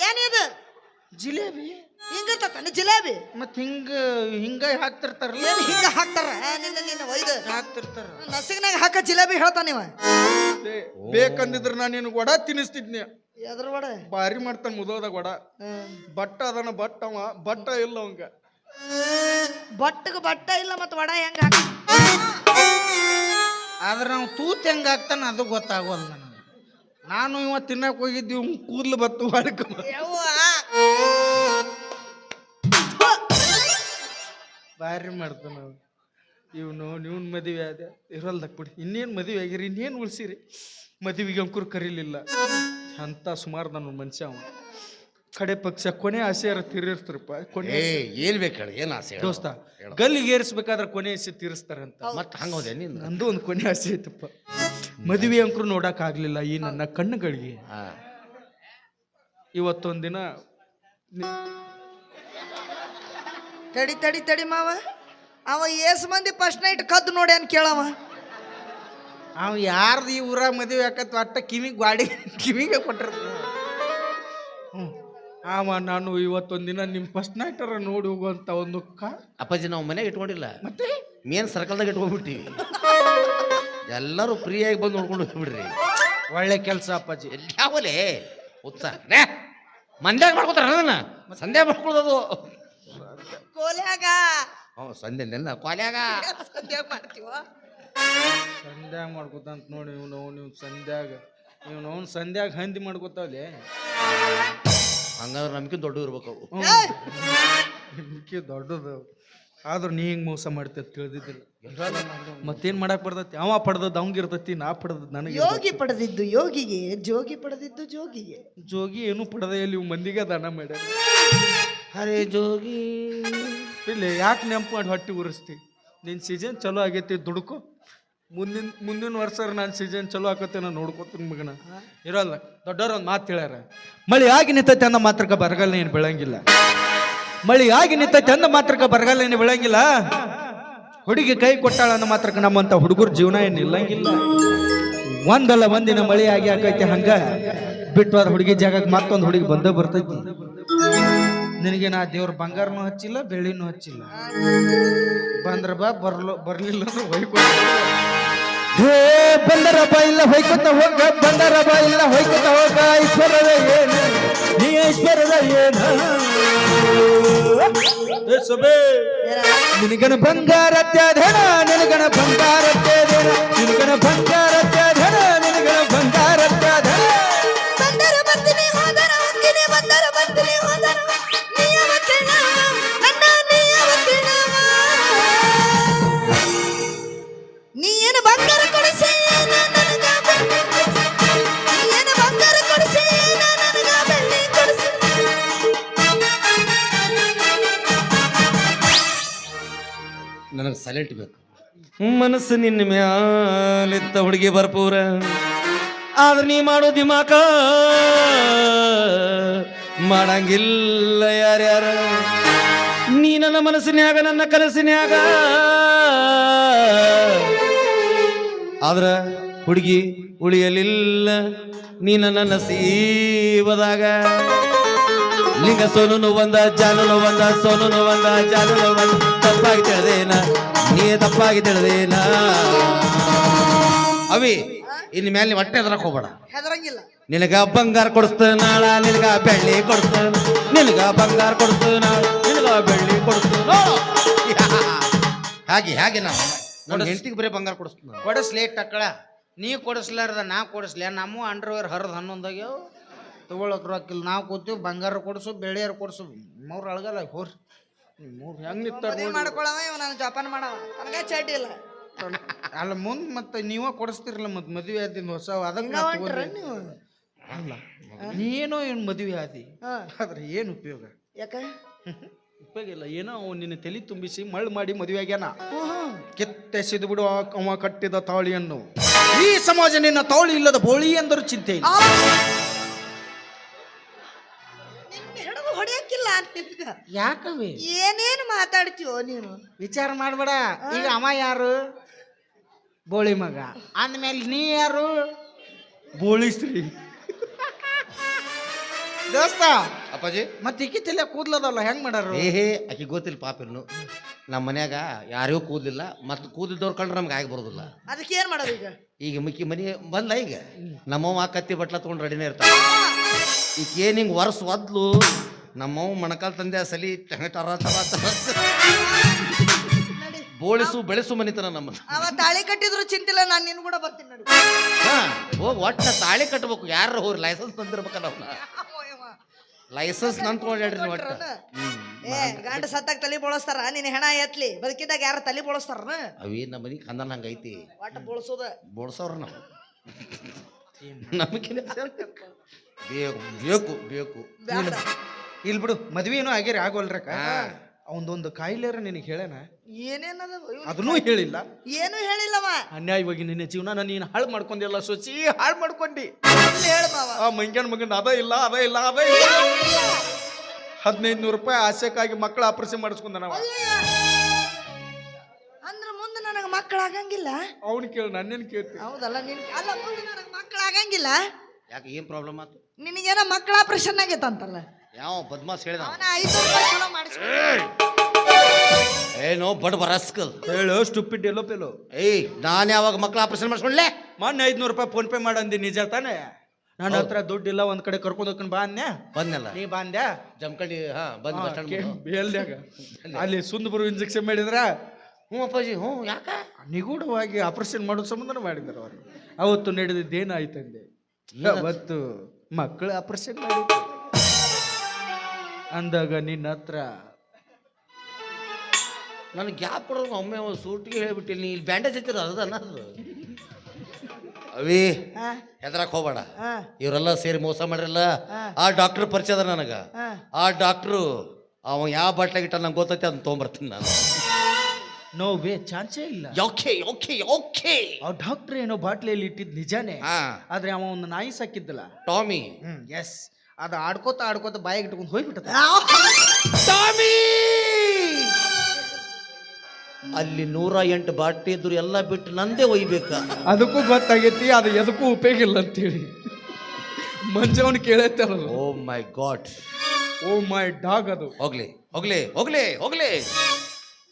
ಏನಿದು ಜಿಲೇಬಿ ಹಿಂಗತ್ತ ಜಿಲೇಬಿ ಮತ್ ಹಿಂಗ ಹಾಕ್ತಿರ್ತಾರಲ್ಲ. ಏನು ಹಿಂಗ ಹಾಕ್ತಾರ ನಿನ್ನ ಒಯ್ದು ಹಾಕ್ತಿರ್ತಾರ ನಸಿಗ್ನಾಗ ಹಾಕ ಜಿಲೇಬಿ ಹೇಳ್ತಾನಿವ. ಬೇಕಂದಿದ್ರ ನಾನು ನಿನಗೆ ವಡ ತಿನ್ನಿಸ್ತಿದ್ನಿ. ಎದ್ರ ವಡ ಭಾರಿ ಮಾಡ್ತಾನ ಮುದೋದಾಗ ವಡ. ಬಟ್ಟ ಅದನ ಬಟ್ಟ ಅವ ಬಟ್ಟ ಇಲ್ಲ ಅವಂಗ ಬಟ್ಟಗೆ ಬಟ್ಟ ಇಲ್ಲ ಮತ್ತ ವಡ ಹೆಂಗ ಹಾಕ. ಆದ್ರೆ ನಾವು ತೂತ್ ಹೆಂಗ ಹಾಕ್ತಾನ ಅದು ಗೊತ್ತಾಗೋಲ್ಲ ನನಗೆ. ನಾನು ಇವ ತಿನ್ನಕ್ ಹೋಗಿದ್ದೀವಿ ಕೂದ್ಲು ಬತ್ತು ಹೊಡ್ಕ ಭಾರಿ ಮಾಡ್ತಾನ ಇವನ್ ಮದುವೆ ಅದ ಇರಲ್ದಕ್ ಬಿಡಿ. ಇನ್ನೇನು ಮದುವೆ ಆಗಿರಿ ಇನ್ನೇನು ಉಳಿಸಿರಿ. ಮದುವೆಗೆ ಅಂಕುರ್ ಕರೀಲಿಲ್ಲ ಅಂತ ಸುಮಾರು ನನ್ನ ಮನುಷ್ಯ ಅವ. ಕಡೆ ಪಕ್ಷ ಕೊನೆ ಆಸೆಯಾರ ತೀರಿಸ್ತಾರಪ್ಪ. ಕೊನೆ ಏನ್ ಬೇಕು ಹೇಳಿ ಏನ್ ಆಸೆ ಹೇಳು? ದೋಸ್ತ ಗಲ್ಲಿಗೆ ಏರಿಸ್ಬೇಕಾದ್ರೆ ಕೊನೆ ಆಸೆ ತೀರಿಸ್ತಾರಂತ. ಮತ್ತೆ ಹಂಗೋದೆ ನೀನು? ನಂದು ಒಂದು ಕೊನೆ ಆಸೆ ಐತಪ್ಪ. ಮದುವೆ ಅಂಕರು ನೋಡಕ್ ಆಗ್ಲಿಲ್ಲ ಈ ನನ್ನ ಕಣ್ಣುಗಳಿಗೆ. ಇವತ್ತೊಂದಿನ ತಡಿ ಮಾವ ಅವ ಏಸ್ ಮಂದಿ ಫಸ್ಟ್ ನೈಟ್ ಕದ್ದು ನೋಡಿ ಅಂತ ಕೇಳವ. ಅವ ಯಾರ್ದು ಈ ಊರಾಗ ಮದುವೆ ಯಾಕತ್ ಒಟ್ಟ ಕಿವಿಗೆ ಕೊಟ್ಟಿರ್ತ. ಅವ ನಾನು ಇವತ್ತೊಂದಿನ ನಿಮ್ಮ ಫಸ್ಟ್ ನೈಟರ ನೋಡಿ ಹೋಗುವಂತ ಒಂದು ಅಪ್ಪಾಜಿ ನಾವು ಮನೆಗೆ ಇಟ್ಕೊಂಡಿಲ್ಲ, ಮತ್ತೆ ಮೇನ್ ಸರ್ಕಲ್ದಾಗ ಇಟ್ಕೊಂಡ್ಬಿಟ್ಟಿವಿ. ಎಲ್ಲರೂ ಫ್ರೀಯಾಗಿ ಬಂದು ನೋಡ್ಕೊಂಡು ಹೋಗ್ಬಿಡ್ರಿ. ಒಳ್ಳೆ ಕೆಲಸ ಅಪ್ಪಾಜಿ. ಯಾವಲೇ ಉತ್ಸಾಹ ಮಂದ್ಯಾಗ ಮಾಡ್ಕೊತಾರ ಅದನ್ನ ಸಂಧ್ಯಾ ಮಾಡ್ಕೊಳ್ಳೋದು ಕೋಲ್ಯಾಗ ಸಂಧ್ಯೆ ನೆನ್ನ ಕೊಲ್ಯಾಗ ಸಂಧ್ಯಾಗ ಮಾಡ್ತೀವ. ಸಂಧ್ಯಾಗ ಮಾಡ್ಕೊತಂತ ನೋಡಿ ನೀವು ಸಂಧ್ಯಾಗ ಹಂದಿ ಮಾಡ್ಕೊತಾವಲೆ. ಹಂಗಾದ್ರೆ ನಮ್ಗೆ ದೊಡ್ಡ ಇರ್ಬೇಕು ಅವು. ನಂಬಿಕೆ ದೊಡ್ಡದು ಆದ್ರೂ ನೀ ಹಿಂಗೆ ಮೋಸ ಮಾಡ್ತೇವೆ ತಿಳಿದಿದ್ದಿಲ್ಲ. ಮತ್ತೇನ್ ಮಾಡಕ್ ಬರ್ತೈತಿ? ಅವ ಪಡೆದದ್ದು ಅವಂಗ ಇರ್ತೈತಿ, ನಾ ಪಡೆದದ್ದು ನನಗೆ. ಯೋಗಿ ಪಡೆದಿದ್ದು ಯೋಗಿಗೆ, ಜೋಗಿ ಪಡೆದಿದ್ದು ಜೋಗಿಗೆ. ಜೋಗಿ ಏನು ಪಡೆದ ಇಲ್ಲಿ ಇವ್ ಮಂದಿಗೆ ದಾನ ಮಾಡ್ಯಾರ. ಅರೆ ಜೋಗಿ ಇಲ್ಲಿ ಯಾಕೆ ನೆಂಪು ಮಾಡಿ ಹೊಟ್ಟಿ ಉರಿಸ್ತಿ? ನಿನ್ ಸೀಸನ್ ಚಲೋ ಆಗೈತಿ ದುಡ್ಕೊ. ಮುಂದಿನ ವರ್ಷ ನಾನು ಸೀಸನ್ ಚಲೋ ಆಕತ್ತೆ ನಾನು ನೋಡ್ಕೊತೀನಿ ಮಗನ. ಇರಲ್ಲ ದೊಡ್ಡವ್ರ ಒಂದು ಮಾತು ಹೇಳ್ಯಾರ, ಮಳೆ ಆಗಿ ನಿಂತೈತೆ ಅಂದ ಮಾತ್ರಕ್ಕೆ ಬರಗಾಲ ಏನು ಬೆಳಂಗಿಲ್ಲ. ಮಳೆ ಆಗಿ ನಿಂತೈತೆ ಅಂದ ಮಾತ್ರಕ್ಕೆ ಬರಗಾಲ ಏನು ಬೆಳಂಗಿಲ್ಲ. ಹುಡುಗಿ ಕೈ ಕೊಟ್ಟಾಳ ಅಂದ ಮಾತ್ರಕ್ಕೆ ನಮ್ಮಂತ ಹುಡುಗರ ಜೀವನ ಏನು ನಿಲ್ಲಂಗಿಲ್ಲ. ಒಂದಲ್ಲ ಒಂದಿನ ಮಳೆ ಆಗಿ ಆಕೈತೆ. ಹಂಗ ಬಿಟ್ಟು ಅದ ಹುಡುಗಿ ಜಾಗಕ್ಕೆ ಮತ್ತೊಂದು ಹುಡುಗಿ ಬಂದೇ ಬರ್ತೈತಿ. ನಿನಗೆ ನಾ ದೇವ್ರ ಬಂಗಾರನೂ ಹಚ್ಚಿಲ್ಲ ಬೆಳ್ಳಿನೂ ಹಚ್ಚಿಲ್ಲ. ಬಂದ್ರ ಬಾ ಬರ್ಲಿಲ್ಲ ಅಂದ್ರೆ ಹೊಯ್ಕೊ. ಹೇ ಬಂದರ ಬಾಯಿಲ್ಲ ಹೊಯ್ಕೊತ ಹೋಗ, ಬಂದರ ಬಾಯಿಲ್ಲ ಹೊಯ್ಕೊತ ಹೋಗ. ಐಶ್ವರ್ಯದ ಏನು ನೀ ಐಶ್ವರ್ಯದ ಏನು ನಿನಗನ ಬಂಗಾರ ತ್ಯಾಧನ, ನಿನಗನ ಬಂಗಾರ ತ್ಯಾಧನ, ನಿನಗನ ಬಂಗಾರ ತ್ಯಾಧನ, ನಿನಗನ ಬಂಗಾರ ತ್ಯಾಧನ. ಬಂದರ ಬರ್ತೀನಿ ಹೋದರ ಹೋಗ್ತೀನಿ, ಬಂದರ ಬರ್ತೀನಿ ಹೋದರ ನೀಯವ ಕಿಣವ, ನನ್ನ ನೀಯವ ಕಿಣವ. ನೀ ಏನು ಬಂಗಾರ ಕೊಡಿಸಿ ನನಗ ಬೆಳ್ಳಿ ಕೊಡಿಸಿ, ನೀ ಏನು ಬಂಗಾರ ಕೊಡಿಸಿ ನನಗ ಬೆಳ್ಳಿ ಕೊಡಿಸಿ. ನನಗೆ ಸೈಲೆಂಟ್ ಬೇಕು. ಮನಸ್ಸು ನಿನ್ನ ಮ್ಯಾಲಿತ್ತ ಹುಡುಗಿ ಭರ್ಪೂರ, ಆದ್ರೆ ನೀ ಮಾಡೋ ದಿಮಾಕ ಮಾಡಂಗಿಲ್ಲ ಯಾರ್ಯಾರ. ನೀ ನನ್ನ ಮನಸ್ಸಿನ್ಯಾಗ ನನ್ನ ಕನಸಿನ್ಯಾಗ, ಆದ್ರ ಹುಡುಗಿ ಉಳಿಯಲಿಲ್ಲ ನೀ ನನ್ನ ನಸೀಬದಾಗ. ಲಿಂಗ ಸೋನು ಬಂದ ಜಾನು ಬಂದ, ಸೋನು ಬಂದ ಜಾನು ಬಂದ. ತಪ್ಪಾಗಿ ತಿಳಿದೇನ ನೀ ತಪ್ಪಾಗಿ ತಿಳಿದೇನ. ಅವಿ ಇನ್ ಮೇಲೆ ಹೊಟ್ಟೆ ಎದ್ರಕ್ ಹೋಗ್ಬೇಡ. ಹೆದರಂಗಿಲ್ಲ. ನಿನಗ ಬಂಗಾರ ಕೊಡಿಸ್ತೇನೆ ನಾಳ, ನಿನಗ ಬೆಳ್ಳಿ ಕೊಡಿಸ್ತೇನೆ, ನಿನಗ ಬಂಗಾರ ಕೊಡಿಸ್ತೇನೆ ನಾಳ, ನಿನಗ ಬೆಳ್ಳಿ ಕೊಡಿಸ್ತೇನೆ. ಹಾಗೆ ನನ್ನ ಹೆಂಡತಿಗೆ ಬರೀ ಬಂಗಾರ ಕೊಡಿಸ್ತೇನೆ. ಕೊಡಿಸ್ಲಿ ಟಕ್ಕಳ, ನೀ ಕೊಡಿಸ್ಲಾರ್ದ ನಾ ಕೊಡಿಸ್ಲಿ. ನಮ್ಮ ಅಂಡರ್ವೇರ್ ಹರಿದು 11 ಆಗ್ಯಾವ, ತಗೊಳಕ್ ರೊಕ್ಕಿಲ್ಲ. ನಾವು ಕೂತೀವಿ ಬಂಗಾರ ಕೊಡಿಸು ಬೆಳ್ಳಿಯಾರ ಕೊಡಿಸು. ಮೂರು ಅಳಗಲ್ಲ ಹೋರ್ ಮೂರು ಹೆಂಗ್ ನಿಂತಾರ ಮದುವೆ ಮಾಡ್ಕೊಳವ ಇವ, ನಾನು ಜಪಾನ್ ಮಾಡವ, ನನಗೆ ಚಡ್ಡಿ ಇಲ್ಲ. ಅಲ್ಲ ಮುಂದ್ ಮತ್ತೆ ನೀವ ಕೊಡಿಸ್ತಿರಲ್ಲ ಮತ್ತೆ ಮದುವೆ ಆದಿಂದ ಹೊಸ ಅದಕ್ಕೆ ನಾ ತಗೊಂಡ್ರೆ ನೀವು ಅಲ್ಲ ನೀನೋ ಏನು ಮದುವೆ ಆದಿ ಹಾ. ಆದ್ರೆ ಏನು ಉಪಯೋಗ? ಯಾಕ ಉಪಯೋಗ ಇಲ್ಲ. ಏನೋ ಅವ್ನು ನಿನ್ನ ತಲೆ ತುಂಬಿಸಿ ಮಳ್ಳು ಮಾಡಿ ಮದುವೆ ಆಗ್ಯಾನ. ಕೆತ್ತೆಸೆದು ಬಿಡು ಅವ ಕಟ್ಟಿದ ತಾಳಿಯನ್ನು. ಈ ಸಮಾಜ ನಿನ್ನ ತಾಳಿ ಇಲ್ಲದ ಬೋಳಿ ಎಂದರೂ ಚಿಂತೆ ಇಲ್ಲ. ಹಿಡಿದು ಹೊಡಿಯಕ್ಕಿಲ್ಲ ನಿನ್ಗ. ಯಾಕವೇ ಏನೇನು ಮಾತಾಡ್ತೀವೋ ನೀನು? ವಿಚಾರ ಮಾಡ್ಬೇಡ. ಈಗ ಅವ ಯಾರು? ಬೋಳಿ ಮಗ. ಅಂದ್ಮೇಲೆ ನೀ ಯಾರು? ಬೋಳಿ ಸ್ತ್ರೀ. ದೋಸ್ತ ಅಪ್ಪಾಜಿ ಮತ್ತೆ ಈಕಿ ತಲೆ ಕೂದ್ಲದಲ್ಲ ಹೆಂಗ್ ಮಾಡಾರು? ಏಹೇ ಆಕಿ ಗೊತ್ತಿಲ್ಲ ಪಾಪ ಇನ್ನು. ನಮ್ಮ ಮನ್ಯಾಗ ಯಾರಿಗೂ ಕೂದಲಿಲ್ಲ, ಮತ್ತು ಕೂದಿದ್ದವ್ರು ಕಂಡ್ರೆ ನಮ್ಗೆ ಆಗಿ ಬರೋದಿಲ್ಲ. ಅದಕ್ಕೆ ಏನ್ ಮಾಡೋದು ಈಗ? ಈಗ ಮಿಕ್ಕಿ ಮನೆ ಬಂದ ಈಗ ನಮ್ಮವ್ವ ಕತ್ತಿ ಬಟ್ಲ ತೊಗೊಂಡು ರೆಡಿನೇ ಇರ್ತಾಳೆ. ಈಗ ಏನು ಹಿಂಗೆ ವರ್ಷ ಒದ್ಲು ನಮ್ಮವ್ವ ಮಣಕಾಲ್ ತಂದೆ ಸಲಿ ಟರ ಬೋಳಿಸು ಬೆಳೆಸು ಮನಿತನ ನಮ್ಮ. ಅವ ತಾಳಿ ಕಟ್ಟಿದ್ರು ಚಿಂತಿಲ್ಲ, ನಾನು ನಿನ್ ಕೂಡ ಬರ್ತೀನಿ ನೋಡಿ. ಹಾ ಹೋಗಿ ಒಟ್ಟ ತಾಳಿ ಕಟ್ಬೇಕು. ಯಾರು ಹೋರಿ ಲೈಸೆನ್ಸ್ ತಂದಿರ್ಬೇಕಲ್ಲ ಅವ್ನ. ಲೈಸೆನ್ಸ್ ನನ್ ತಗೊಂಡ್ರಿ ಒಟ್ಟ. ಏ ಗಂಡ ಸತ್ತಾಗ ತಲೆ ಬೋಳಿಸ್ತಾರ, ನಿನ್ನ ಹೆಣ ಎತ್ಲಿ. ಬದುಕಿದಾಗ ಯಾರ ತಲೆ ಬೋಳಿಸ್ತಾರ? ಅವೇ ನಮ್ಮ ಮನಿಗೆ ಕಂದನ್ ಹಂಗೈತಿ. ಒಟ್ಟ ಬೋಳ್ಸೋದ ಬೋಳ್ಸವ್ರ ನಾವು ನಮಗಿನ ಬೇಕು ಬೇಕು. ಬ್ಯಾಡ. ಇಲ್ ಬಿಡು, ಮದ್ವೆ ಏನೋ ಆಗ್ಯಾರ ಆಗೋಲ್ರಕ್ಕ. ಅವನದೊಂದು ಕಾಯಿಲೆರ ನಿನಗೆ ಹೇಳೇನ? ಏನೇನದ ಅದನ್ನೂ ಹೇಳಿಲ್ಲ. ಏನು ಹೇಳಿಲ್ಲವ. ಅನ್ಯಾಯವಾಗಿ ನಿನ್ನ ಜೀವನ ನೀನು ಹಾಳು ಮಾಡ್ಕೊಂಡಿಲ್ಲ ಸೊಸಿ, ಹಾಳು ಮಾಡ್ಕೊಂಡಿ. ಹೇಳ ಮಾವ. ಆ ಮಂಗ್ಯನ ಮಗನ ಅದ ಇಲ್ಲ 1500 ರೂಪಾಯಿ ಆಸೆಕ್ಕಾಗಿ ಮಕ್ಕಳ ಆಪರೇಷನ್ ಮಾಡಿಸ್ಕೊಂಡ ನಾವ. ಅಂದ್ರ ಮುಂದೆ ನನಗ ಮಕ್ಕಳಾಗಂಗಿಲ್ಲ. ಅವ್ನು ಕೇಳಿ ನನ್ನೇನು ಕೇಳ್ತಿ? ಹೌದಲ್ಲ ನಿನ್ ಅಲ್ಲ, ಮುಂದೆ ನನಗ ಮಕ್ಕಳಾಗಂಗಿಲ್ಲ. ಯಾಕೆ ಏನ್ ಪ್ರಾಬ್ಲಮ್ ಆಯ್ತು? ನಿನಗೇನ ಮಕ್ಕಳ ಆಪರೇಷನ್ ಆಗೈತಂತಲ್ಲ. ಯಾವ ಬದ್ಮಾಸ್ ಹೇಳಿದ? ಅವನ 500 ರೂಪಾಯಿ ಚಲೋ ಮಾಡಿಸ್ಕೊಂಡ. ಏನೋ ಬಡ್ ಬರಸ್ಕಲ್ ಹೇಳು ಸ್ಟುಪಿಡ್ ಎಲ್ಲೋ ಪೆಲೋ. ಏಯ್ ನಾನು ಯಾವಾಗ ಮಕ್ಕಳ ಆಪರೇಷನ್ ಮಾಡಿಸ್ಕೊಂಡ್ಲೆ? ಮೊನ್ನೆ 500 ರೂಪಾಯಿ ಫೋನ್ ಪೇ ಮಾಡಂದಿ, ನಿಜ ತಾನೆ? ನನ್ನ ಹತ್ರ ದುಡ್ಡಿಲ್ಲ, ಒಂದ್ ಕಡೆ ಕರ್ಕೊಂಡು ಹೋಗ್ಕೊಂಡು ಬಾ ಅನ್ಯ. ಬಂದ್ನಲ್ಲ ನೀ ಬಾಂದ್ಯಾ ಜಮಖಂಡಿ. ಹಾ ಬಂದ್ ಬಸ್ ಸ್ಟ್ಯಾಂಡ್ ಬೇಲ್ದ್ಯಾಗ ಅಲ್ಲಿ ಸುಂದಬರು ಇಂಜೆಕ್ಷನ್ ಮಾಡಿದ್ರ. ಹ್ಞೂ ಅಪ್ಪಾಜಿ. ಹ್ಞೂ ಯಾಕ? ನಿಗೂಢವಾಗಿ ಆಪರೇಷನ್ ಮಾಡೋ ಸಂಬಂಧ ಮಾಡಿದಾರ ಅವರು. ಅವತ್ತು ನಡೆದಿದ್ದೇನಾಯ್ತಂದೆ? ಅವತ್ತು ಮಕ್ಕಳ ಆಪರೇಷನ್ ಮಾಡಿ ಅಂದಾಗ ನಿನ್ನ ಹತ್ರ ನನಗೆ ಗ್ಯಾಪ್ ಕೊಡೋದು ಒಮ್ಮೆ ಸೂಟಿಗೆ ಹೇಳ್ಬಿಟ್ಟಿಲ್ಲ. ನೀ ಇಲ್ಲಿ ಬ್ಯಾಂಡೇಜ್ ಹಚ್ಚಿರ ಅದ ಅನ್ನೋದು. ಅವಿ ಹೆದರಕ್ ಹೋಗ್ಬೇಡ. ಇವರೆಲ್ಲ ಸೇರಿ ಮೋಸ ಮಾಡಿರಲ್ಲ. ಆ ಡಾಕ್ಟರ್ ಪರಿಚಯ ಅದ ನನಗ. ಆ ಡಾಕ್ಟ್ರು ಅವ ಯಾವ ಬಾಟ್ಲಾಗಿಟ್ಟ ನಂಗೆ ಗೊತ್ತೈತೆ ಅದನ್ನ ತೊಗೊಂಬರ್ತೀನಿ ನಾನು. ನೋ ವೇ, ಚಾನ್ಸೇ ಇಲ್ಲ. Okay okay okay. ಆ ಡಾಕ್ಟರ್ ಏನೋ ಬಾಟ್ಲಿಯಲ್ಲಿ ಇಟ್ಟಿದ್ ನಿಜಾನೇ, ಹಾ ಆದ್ರೆ ಅವ ಒಂದು ನಾಯಿ ಸಾಕಿದ್ದಲ್ಲ ಟಾಮಿ. ಎಸ್, ಅದು ಆಡ್ಕೋತ ಬಾಯಿಗೆ ಇಟ್ಕೊಂಡು ಹೋಗ್ಬಿಟ್ಟದ. ಟಾಮಿ ಅಲ್ಲಿ 108 ಬಾಟ್ಲಿ ಇದ್ರು ಎಲ್ಲ ಬಿಟ್ಟು ನಂದೇ ಒಯ್ಬೇಕ. ಅದಕ್ಕೂ ಗೊತ್ತಾಗೈತಿ ಅದು ಎದಕ್ಕೂ ಉಪಯೋಗ ಇಲ್ಲ ಅಂತೇಳಿ. ಮಂಜವನ್ ಕೇಳೈತಲ್ಲ ಓ ಮೈ ಗಾಡ್, ಓ ಮೈ ಡಾಗ್ ಅದು. ಹೋಗ್ಲಿ ಹೋಗ್ಲಿ ಹೋಗ್ಲಿ ಹೋಗ್ಲಿ,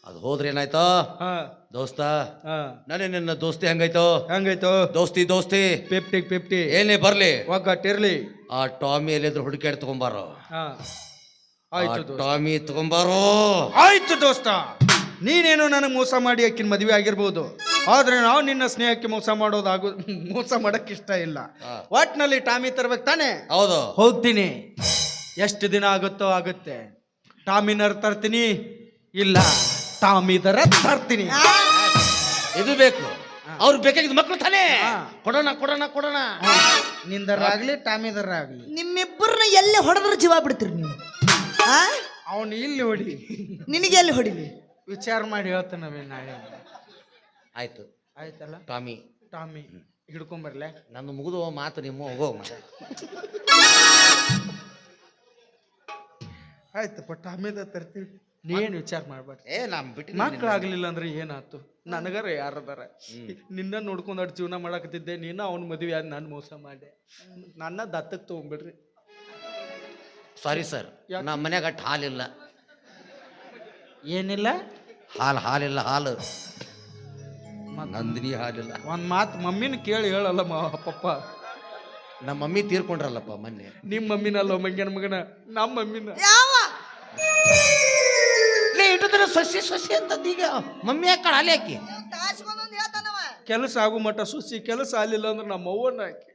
ಅದು ಹೋದ್ರೆ ಏನಾಯ್ತೋ ಹಾ ದೋಸ್ತ, ಹಾ ನಾನೇ ನಿನ್ನ ದೋಸ್ತಿ ಹೆಂಗಾಯ್ತು? ಹೆಂಗಾಯ್ತು? ದೋಸ್ತಿ ದೋಸ್ತಿ 50-50 ಏನೇ ಬರ್ಲಿ, ಒಗ್ಗಟ್ಟಿರ್ಲಿ. ಆ ಟಾಮಿ ಎಲ್ಲಿದ್ರು ಹುಡುಕಾಡಿ ತಗೊಂಬಾರೋ. ಹಾ ಆ ಆಯ್ತು ದೋಸ್ತ. ಟಾಮಿ ತಗೊಂಬಾರೋ. ಆಯ್ತು ದೋಸ್ತ, ನೀನೇನು ನನಗೆ ಮೋಸ ಮಾಡಿ ಅಕ್ಕಿನ ಮದುವೆ ಆಗಿರ್ಬೋದು, ಆದ್ರೆ ನಾವು ನಿನ್ನ ಸ್ನೇಹಕ್ಕೆ ಮೋಸ ಮಾಡಕ್ ಇಷ್ಟ ಇಲ್ಲ. ಹಾ. ಒಟ್ನಲ್ಲಿ ಟಾಮಿ ತರ್ಬೇಕು ತಾನೆ? ಹೌದು. ಹೋಗ್ತೀನಿ, ಎಷ್ಟು ದಿನ ಆಗುತ್ತೋ ಆಗುತ್ತೆ. ಟಾಮಿನರ್ ತರ್ತೀನಿ, ಇಲ್ಲ ಟಾಮಿದರ ತರ್ತೀನಿ. ಇದು ಬೇಕು, ಅವ್ರು ಬೇಕಾಗಿದ್ದು ಮಕ್ಕಳು ತಾನೇ. ಹಾ. ಕೊಡೋಣ ಕೊಡೋಣ ಕೊಡೋಣ. ನಿಂದರ ಆಗ್ಲಿ ಟಾಮಿದರ ಆಗ್ಲಿ, ನಿಮ್ಮಿಬ್ಬರನ್ನ ಎಲ್ಲಿ ಹೊಡೆದ್ರ ಜೀವ ಬಿಡ್ತೀರಿ ನೀವು? ಆ ಅವನು ಇಲ್ಲಿ ಹೊಡಿ. ನಿನಗೆ ಎಲ್ಲಿ ಹೊಡಿಲಿ? ವಿಚಾರ ಮಾಡಿ ಹೇಳ್ತಾನವೇ ನಾಳೆ. ಆಯ್ತು ಆಯ್ತಲ್ಲ ಟಾಮಿ, ಟಾಮಿ ಹಿಡ್ಕೊಂಬರ್ಲೆ. ನನ್ನ ಮುಗಿದು ಮಾತು ನಿಮ್ಮ ಹೋಗೋ ಮತ್ತೆ. ಆಯ್ತಪ್ಪ, ಟಾಮಿದ ತರ್ತೀವಿ, ನೀನ್ ವಿಚಾರ ಮಾಡ್ಬಾರ್ದು. ನಮ್ ಬಿಟ್ಟು ಮಕ್ಳಾಗ್ಲಿಲ್ಲ ಅಂದ್ರೆ ಏನಾಯ್ತು? ನನಗರ ಯಾರದಾರ? ನಿನ್ನ ನೋಡ್ಕೊಂಡು ಅಡ್ ಜೀವನ ಮಾಡಕತ್ತಿದ್ದೆ, ನೀನು ಅವ್ನ ಮದುವೆ ಆದ್ ನಾನು ಮೋಸ ಮಾಡಿದೆ. ನನ್ನ ದತ್ತಕ್ಕೆ ತಗೊಂಡ್ಬಿಡ್ರಿ. ಸಾರಿ ಸರ್, ನಮ್ಮ ಮನ್ಯಾಗ ಅಟ್ ಹಾಲಿಲ್ಲ. ಏನಿಲ್ಲ? ಹಾಲಿಲ್ಲ, ಹಾಲು ನಂದಿನಿ ಹಾಲಿಲ್ಲ. ಒಂದ್ ಮಾತು ಮಮ್ಮಿನ ಕೇಳಿ ಹೇಳಲ್ಲ ಪಪ್ಪ. ನಮ್ಮ ಮಮ್ಮಿ ತೀರ್ಕೊಂಡ್ರಲ್ಲಪ್ಪ ಮೊನ್ನೆ. ನಿಮ್ಮ ಮಮ್ಮಿನಲ್ಲ ಮಂಗ್ಯನ ಮಗನ, ನಮ್ಮ ಮಮ್ಮಿನ. ಯಾವ ಇಟ್ಟಿದ್ರೆ ಸೊಸಿ ಸೊಸಿ ಅಂತಂದೀಗ ಮಮ್ಮಿ ಹಾಕಿ ಹಾಲಿ ಹಾಕಿ ತಾಸ್ಕೊಂದೊಂದು ಹೇಳ್ತಾನವ. ಕೆಲಸ ಆಗು ಮಟ್ಟ ಸುಸಿ, ಕೆಲಸ ಆಗಲಿಲ್ಲ ಅಂದ್ರೆ ನಮ್ಮ ಅವ್ವನ ಹಾಕಿ.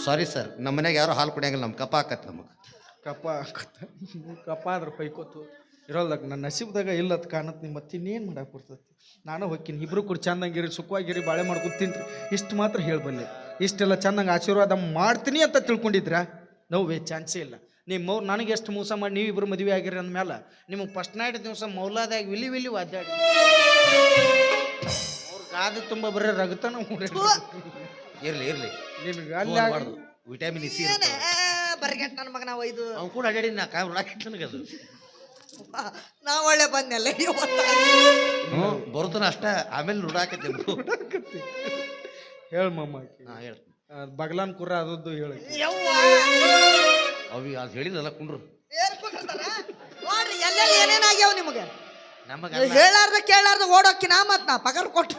ಸಾರಿ ಸರ್, ನಮ್ಮ ಮನ್ಯಾಗ ಯಾರು ಹಾಲು ಕುಡಿಯಂಗಿಲ್ಲ, ನಮ್ಮ ಕಪ್ಪ ಹಾಕತ್ ನಮಗೆ. ಕಪ್ಪ ಆದ್ರೆ ಪೈಕೋತು ಇರೋಲ್ದಾಗ ನನ್ನ ನಸೀಬ್ದಾಗ ಇಲ್ಲದ ಕಾಣತ್. ನಿಮ್ಮ ಮತ್ತೆ ಇನ್ನೇನು ಮಾಡಕ್ಕೆ ಬರ್ತೈತಿ? ನಾನು ಹೋಗ್ತೀನಿ, ಇಬ್ರು ಕೂಡ ಚಂದಂಗಿರಿ, ಸುಖವಾಗಿರಿ, ಬಾಳೆ ಮಾಡ್ಕೊಂಡು ತಿನ್ರಿ. ಇಷ್ಟು ಮಾತ್ರ ಹೇಳಬಲ್ಲೆ. ಇಷ್ಟೆಲ್ಲ ಚಂದಂಗೆ ಆಶೀರ್ವಾದ ಮಾಡ್ತೀನಿ ಅಂತ ತಿಳ್ಕೊಂಡಿದ್ರ ನೋವೇ ಚಾನ್ಸೇ ಇಲ್ಲ. ನಿಮ್ಮವ್ರು ನನಗೆ ಎಷ್ಟು ಮೋಸ ಮಾಡಿ ನೀವಿಬ್ರು ಮದುವೆ ಆಗಿರಿ ಅಂದಮೇಲೆ ನಿಮಗೆ ಫಸ್ಟ್ ನೈಟ್ ದಿವಸ ಮೌಲಾದಾಗ ವಿಲಿ ವಾದ್ಯಾಡಿ ಅವ್ರ ಗಾದೆ ತುಂಬ ಬರೀ ರಗತನ ಇರ್ಲಿ ಇರ್ಲಿ, ನಿನಗೆ ಅಲ್ಲಿ ವಿಟಮಿನ್ ಸಿ ಬರ್ಗೆಟ್ ನನ್ನ ಮಗನ ಒಯ್ದು ಅವ್ನು ಕೂಡ ಅಡ್ಯಾಡಿ ನಾ ಕಾಯಿ ನನಗದು ನಾ ಒಳ್ಳೆ ಬಂದೆಲ್ಲ ಬರುತ್ತಾನ ಅಷ್ಟ, ಆಮೇಲೆ ನುಡಾಕತ್ತೆ. ಹೇಳ ಮಮ್ಮ, ಹೇಳ್ತೀನಿ ಬಗ್ಲಾನ್ ಕುರ್ರ ಅದದ್ದು ಹೇಳಿ. ಅವಿ ಅದು ಹೇಳಿದ್ರಲ್ಲ ಕುಂಡ್ರು ನೋಡ್ರಿ ಎಲ್ಲೆಲ್ಲಿ ಏನೇನಾಗ್ಯಾವ ನಿಮಗೆ. ನಮಗ ಹೇಳಾರ್ದ ಕೇಳಾರ್ದ ಓಡೋಕಿ ನಾ ಮತ್ ನಾ ಪಗಾರ ಕೊಟ್ಟು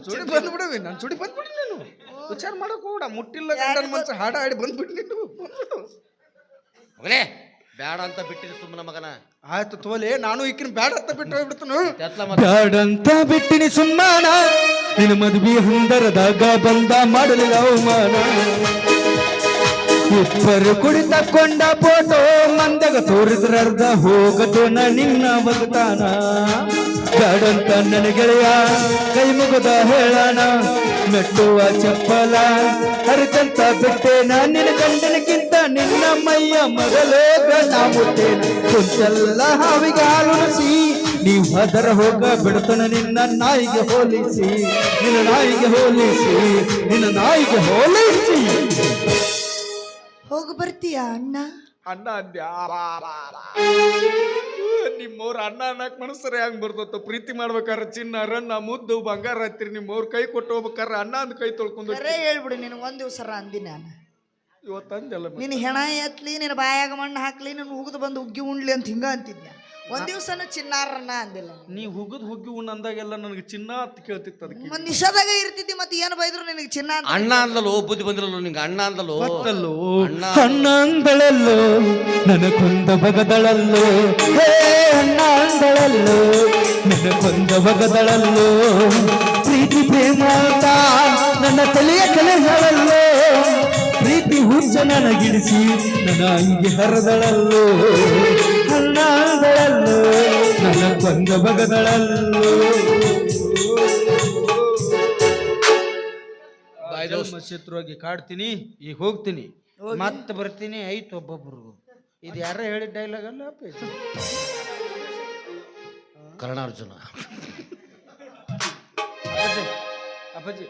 ಸುಡಿ ಬಂದ್ಬಿಡವಿ, ನಾನು ಸುಡಿ ಬಂದ್ಬಿಡಿ. ನೀನು ವಿಚಾರ ಮಾಡಕ್ ಹೋಡ, ಮುಟ್ಟಿಲ್ಲ ಗಂಡನ ಮನ್ಸ ಹಾಡ ಹಾಡಿ ಬಂದ್ಬಿಟ್ಟು ನೀನು ಮಗನೇ ಬ್ಯಾಡ ಅಂತ ಬಿಟ್ಟಿರಿ ಸುಮ್ಮನ ಮಗನ. ಆಯ್ತು ತೋಲೆ, ನಾನು ಈಕಿನ ಬ್ಯಾಡ ಅಂತ ಬಿಟ್ಟು ಹೋಗ್ಬಿಡ್ತಾನು. ಬ್ಯಾಡಂತ ಬಿಟ್ಟಿನಿ ಸುಮ್ಮಾನ, ನಿನ್ನ ಮದ್ವಿ ಹಂದರದಾಗ ಬಂದ ಮಾಡಲಿಲ್ಲ ಅವಮಾನ. ಇಬ್ಬರು ಕುಡಿ ತಕ್ಕೊಂಡ ಫೋಟೋ ಮಂದಗ ತೋರಿದ್ರರ್ಧ ಹೋಗತೋನ ನಿನ್ನ ಬಗ್ತಾನ. ಬ್ಯಾಡಂತ ನನ್ನ ಗೆಳೆಯ ಕೈ ಮುಗದ ಹೇಳಣ, ಮೆಟ್ಟುವ ಚಪ್ಪಲ ಹರಿತಂತ ಬಿಟ್ಟೇನ. ನಿನ್ನ ಗಂಡನಕ್ಕಿಂತ ನಿನ್ನ ಮೈಯ ಮೊದಲೋಗ ನಾ ಮುಟ್ಟೇನ. ಕುಂತೆಲ್ಲ ಹಾವಿಗೆ ಹಾಲುಣಿಸಿ ನೀವು ಅದರ ಹೋಗ ಬಿಡ್ತಾನ ನಿನ್ನ ನಾಯಿಗೆ ಹೋಲಿಸಿ, ನಿನ್ನ ನಾಯಿಗೆ ಹೋಲಿಸಿ, ನಿನ್ನ ನಾಯಿಗೆ ಹೋಲಿಸಿ. ಹೋಗಿ ಬರ್ತೀಯ ಅಣ್ಣ? ಅಣ್ಣ ಅಂದ್ಯಾ? ನಿಮ್ಮವ್ರ ಅಣ್ಣ ಅನ್ನಕ್ ಮನಸ್ಸರ ಹೆಂಗ್ ಬರ್ತದ? ಪ್ರೀತಿ ಮಾಡ್ಬೇಕಾರ ಚಿನ್ನ ರನ್ನ ಮುದ್ದು ಬಂಗಾರ ಹತ್ತಿರಿ, ನಿಮ್ಮವ್ರ ಕೈ ಕೊಟ್ಟು ಹೋಗ್ಬೇಕಾರ ಅಣ್ಣ ಅಂದ್ ಕೈ ತೊಳ್ಕೊಂಡು ಬರೇ ಹೇಳ್ಬಿಡು, ನಿನ್ ಒಂದ್ ದಿವ್ಸ ಅಂದಿ ನಾನು. ಇವತ್ತಂದೆಲ್ಲ ನಿನ್ ಹೆಣ ಎತ್ಲಿ, ನಿನ್ನ ಬಾಯಾಗ ಮಣ್ಣು ಹಾಕ್ಲಿ, ನಿನ್ನ ಉಗಿದು ಬಂದು ಉಗ್ಗಿ ಉಣ್ಲಿ ಅಂತ ಹಿಂಗ ಅಂತಿದ್ನ. ಒಂದ್ ದಿವ್ಸನು ಚಿನ್ನಾರನ್ನ ಅಂದಿಲ್ಲ. ನೀ ಹುಗ್ಗಿ ಉಣ್ಣ ಅಂದಾಗೆಲ್ಲ ನನಗೆ ಚಿನ್ನ ಅಂತ ಕೇಳ್ತಿತ್ತು. ಅದಕ್ಕೆ ಮತ್ ನಿಷಾದಾಗ ಇರ್ತಿದ್ದಿ, ಮತ್ತೆ ಏನ್ ಬೈದ್ರು ನಿನಗೆ ಚಿನ್ನ ಅಂತ. ಅಣ್ಣ ಅಂದಲೋ, ಬುದ್ಧಿ ಬಂದಿರಲ್ಲ ನಿಂಗೆ. ಅಣ್ಣ ಅಂದಲೋ, ಅಣ್ಣ ಅಂದಳಲ್ಲೋ, ನನಗೊಂದ ಬಗದಳಲ್ಲೋ. ಹೇ ಅಣ್ಣ ಅಂದಳಲ್ಲೋ, ನನಗೊಂದ ಬಗದಳಲ್ಲೋ. ಪ್ರೀತಿ ಪ್ರೇಮ ಅಂತ ನನ್ನ ತಲೆಯ ಕಲೆ ಹೇಳಲ್ಲೋ. ಪ್ರೀತಿ ಹುಚ್ಚ ನನಗಿಡಿಸಿ ನನ್ನ ಅಂಗಿ ಹರದಳಲ್ಲೋ. ಅಣ್ಣ ಅಂದಳಲ್ಲೋ, ನನಗೊಂದ ಬಗದಳಲ್ಲೋ. ಶತ್ರುವಾಗಿ ಕಾಡ್ತೀನಿ, ಈಗ ಹೋಗ್ತೀನಿ, ಮತ್ತೆ ಬರ್ತೀನಿ. ಐತ್ ಒಬ್ಬೊಬ್ರು. ಇದು ಯಾರ ಹೇಳಿದ ಡೈಲಾಗ್ ಅಲ್ಲ ಕರ್ಣಾರ್ಜುನ. ಅಪ್ಪಾಜಿ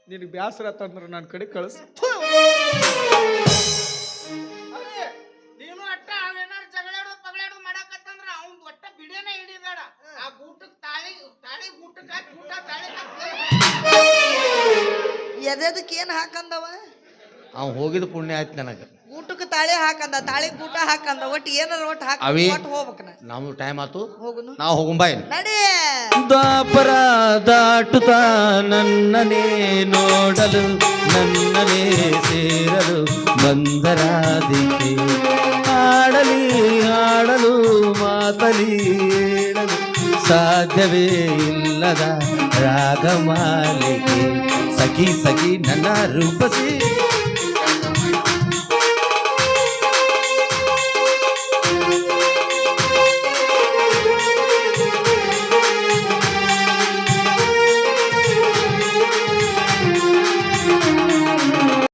ನಿನಗೆ ಬ್ಯಾಸರ ಆತಂದ್ರೆ ನನ್ನ ಕಡೆ ಕಳಿಸ್. ನೀನು ಅಟ್ಟ ಅವೇನಾರು ಜಗಳಾಡೋದು ಪಗಳಾಡೋದು ಮಾಡಕತ್ತಂದ್ರ ಅವ್ನು ಒಟ್ಟ ಬಿಡೇನೆ ಹಿಡಿಬೇಡ. ಆ ಬೂಟಕ್ಕೆ ತಾಳಿ ಬೂಟಕ್ಕೆ ಹಾಕಿ ಬೂಟ ತಾಳಿ ಹಾಕಿ ಎದೆದಕ್ಕೆ ಏನ್ ಹಾಕಂದವ? ಅವ್ ಹೋಗಿದ ಪುಣ್ಯ ಆಯ್ತು ನನಗೆ. ಊಟಕ್ಕೆ ತಾಳಿ ಹಾಕಂದ, ತಾಳಿ ಊಟ ಹಾಕಂದ, ಒಟ್ಟು ಏನಾರ ಒಟ್ಟು ಹಾಕ ಅವಿ ಒಟ್ಟು ಹೋಗ್ಬೇಕ ನಾ. ನಮ್ದು ಟೈಮ್ ಆತು, ಹೋಗುನು ನಾವು ಹೋಗುಂಬಾ ಏನು. ನಡಿ. ದ್ವಾಪರ ದಾಟುತ್ತಾ ನನ್ನನೇ ನೋಡಲು ನನ್ನನೇ ಸೇರಲು ಬಂದರಾದಿಕೆ ಆಡಲಿ ಆಡಲು ಮಾತಲಿ ಹೇಳಲು ಸಾಧ್ಯವೇ ಇಲ್ಲದ ರಾಗಮಾಲಿಕೆ ಸಖಿ ಸಖಿ ನನ್ನ ರೂಪಸಿ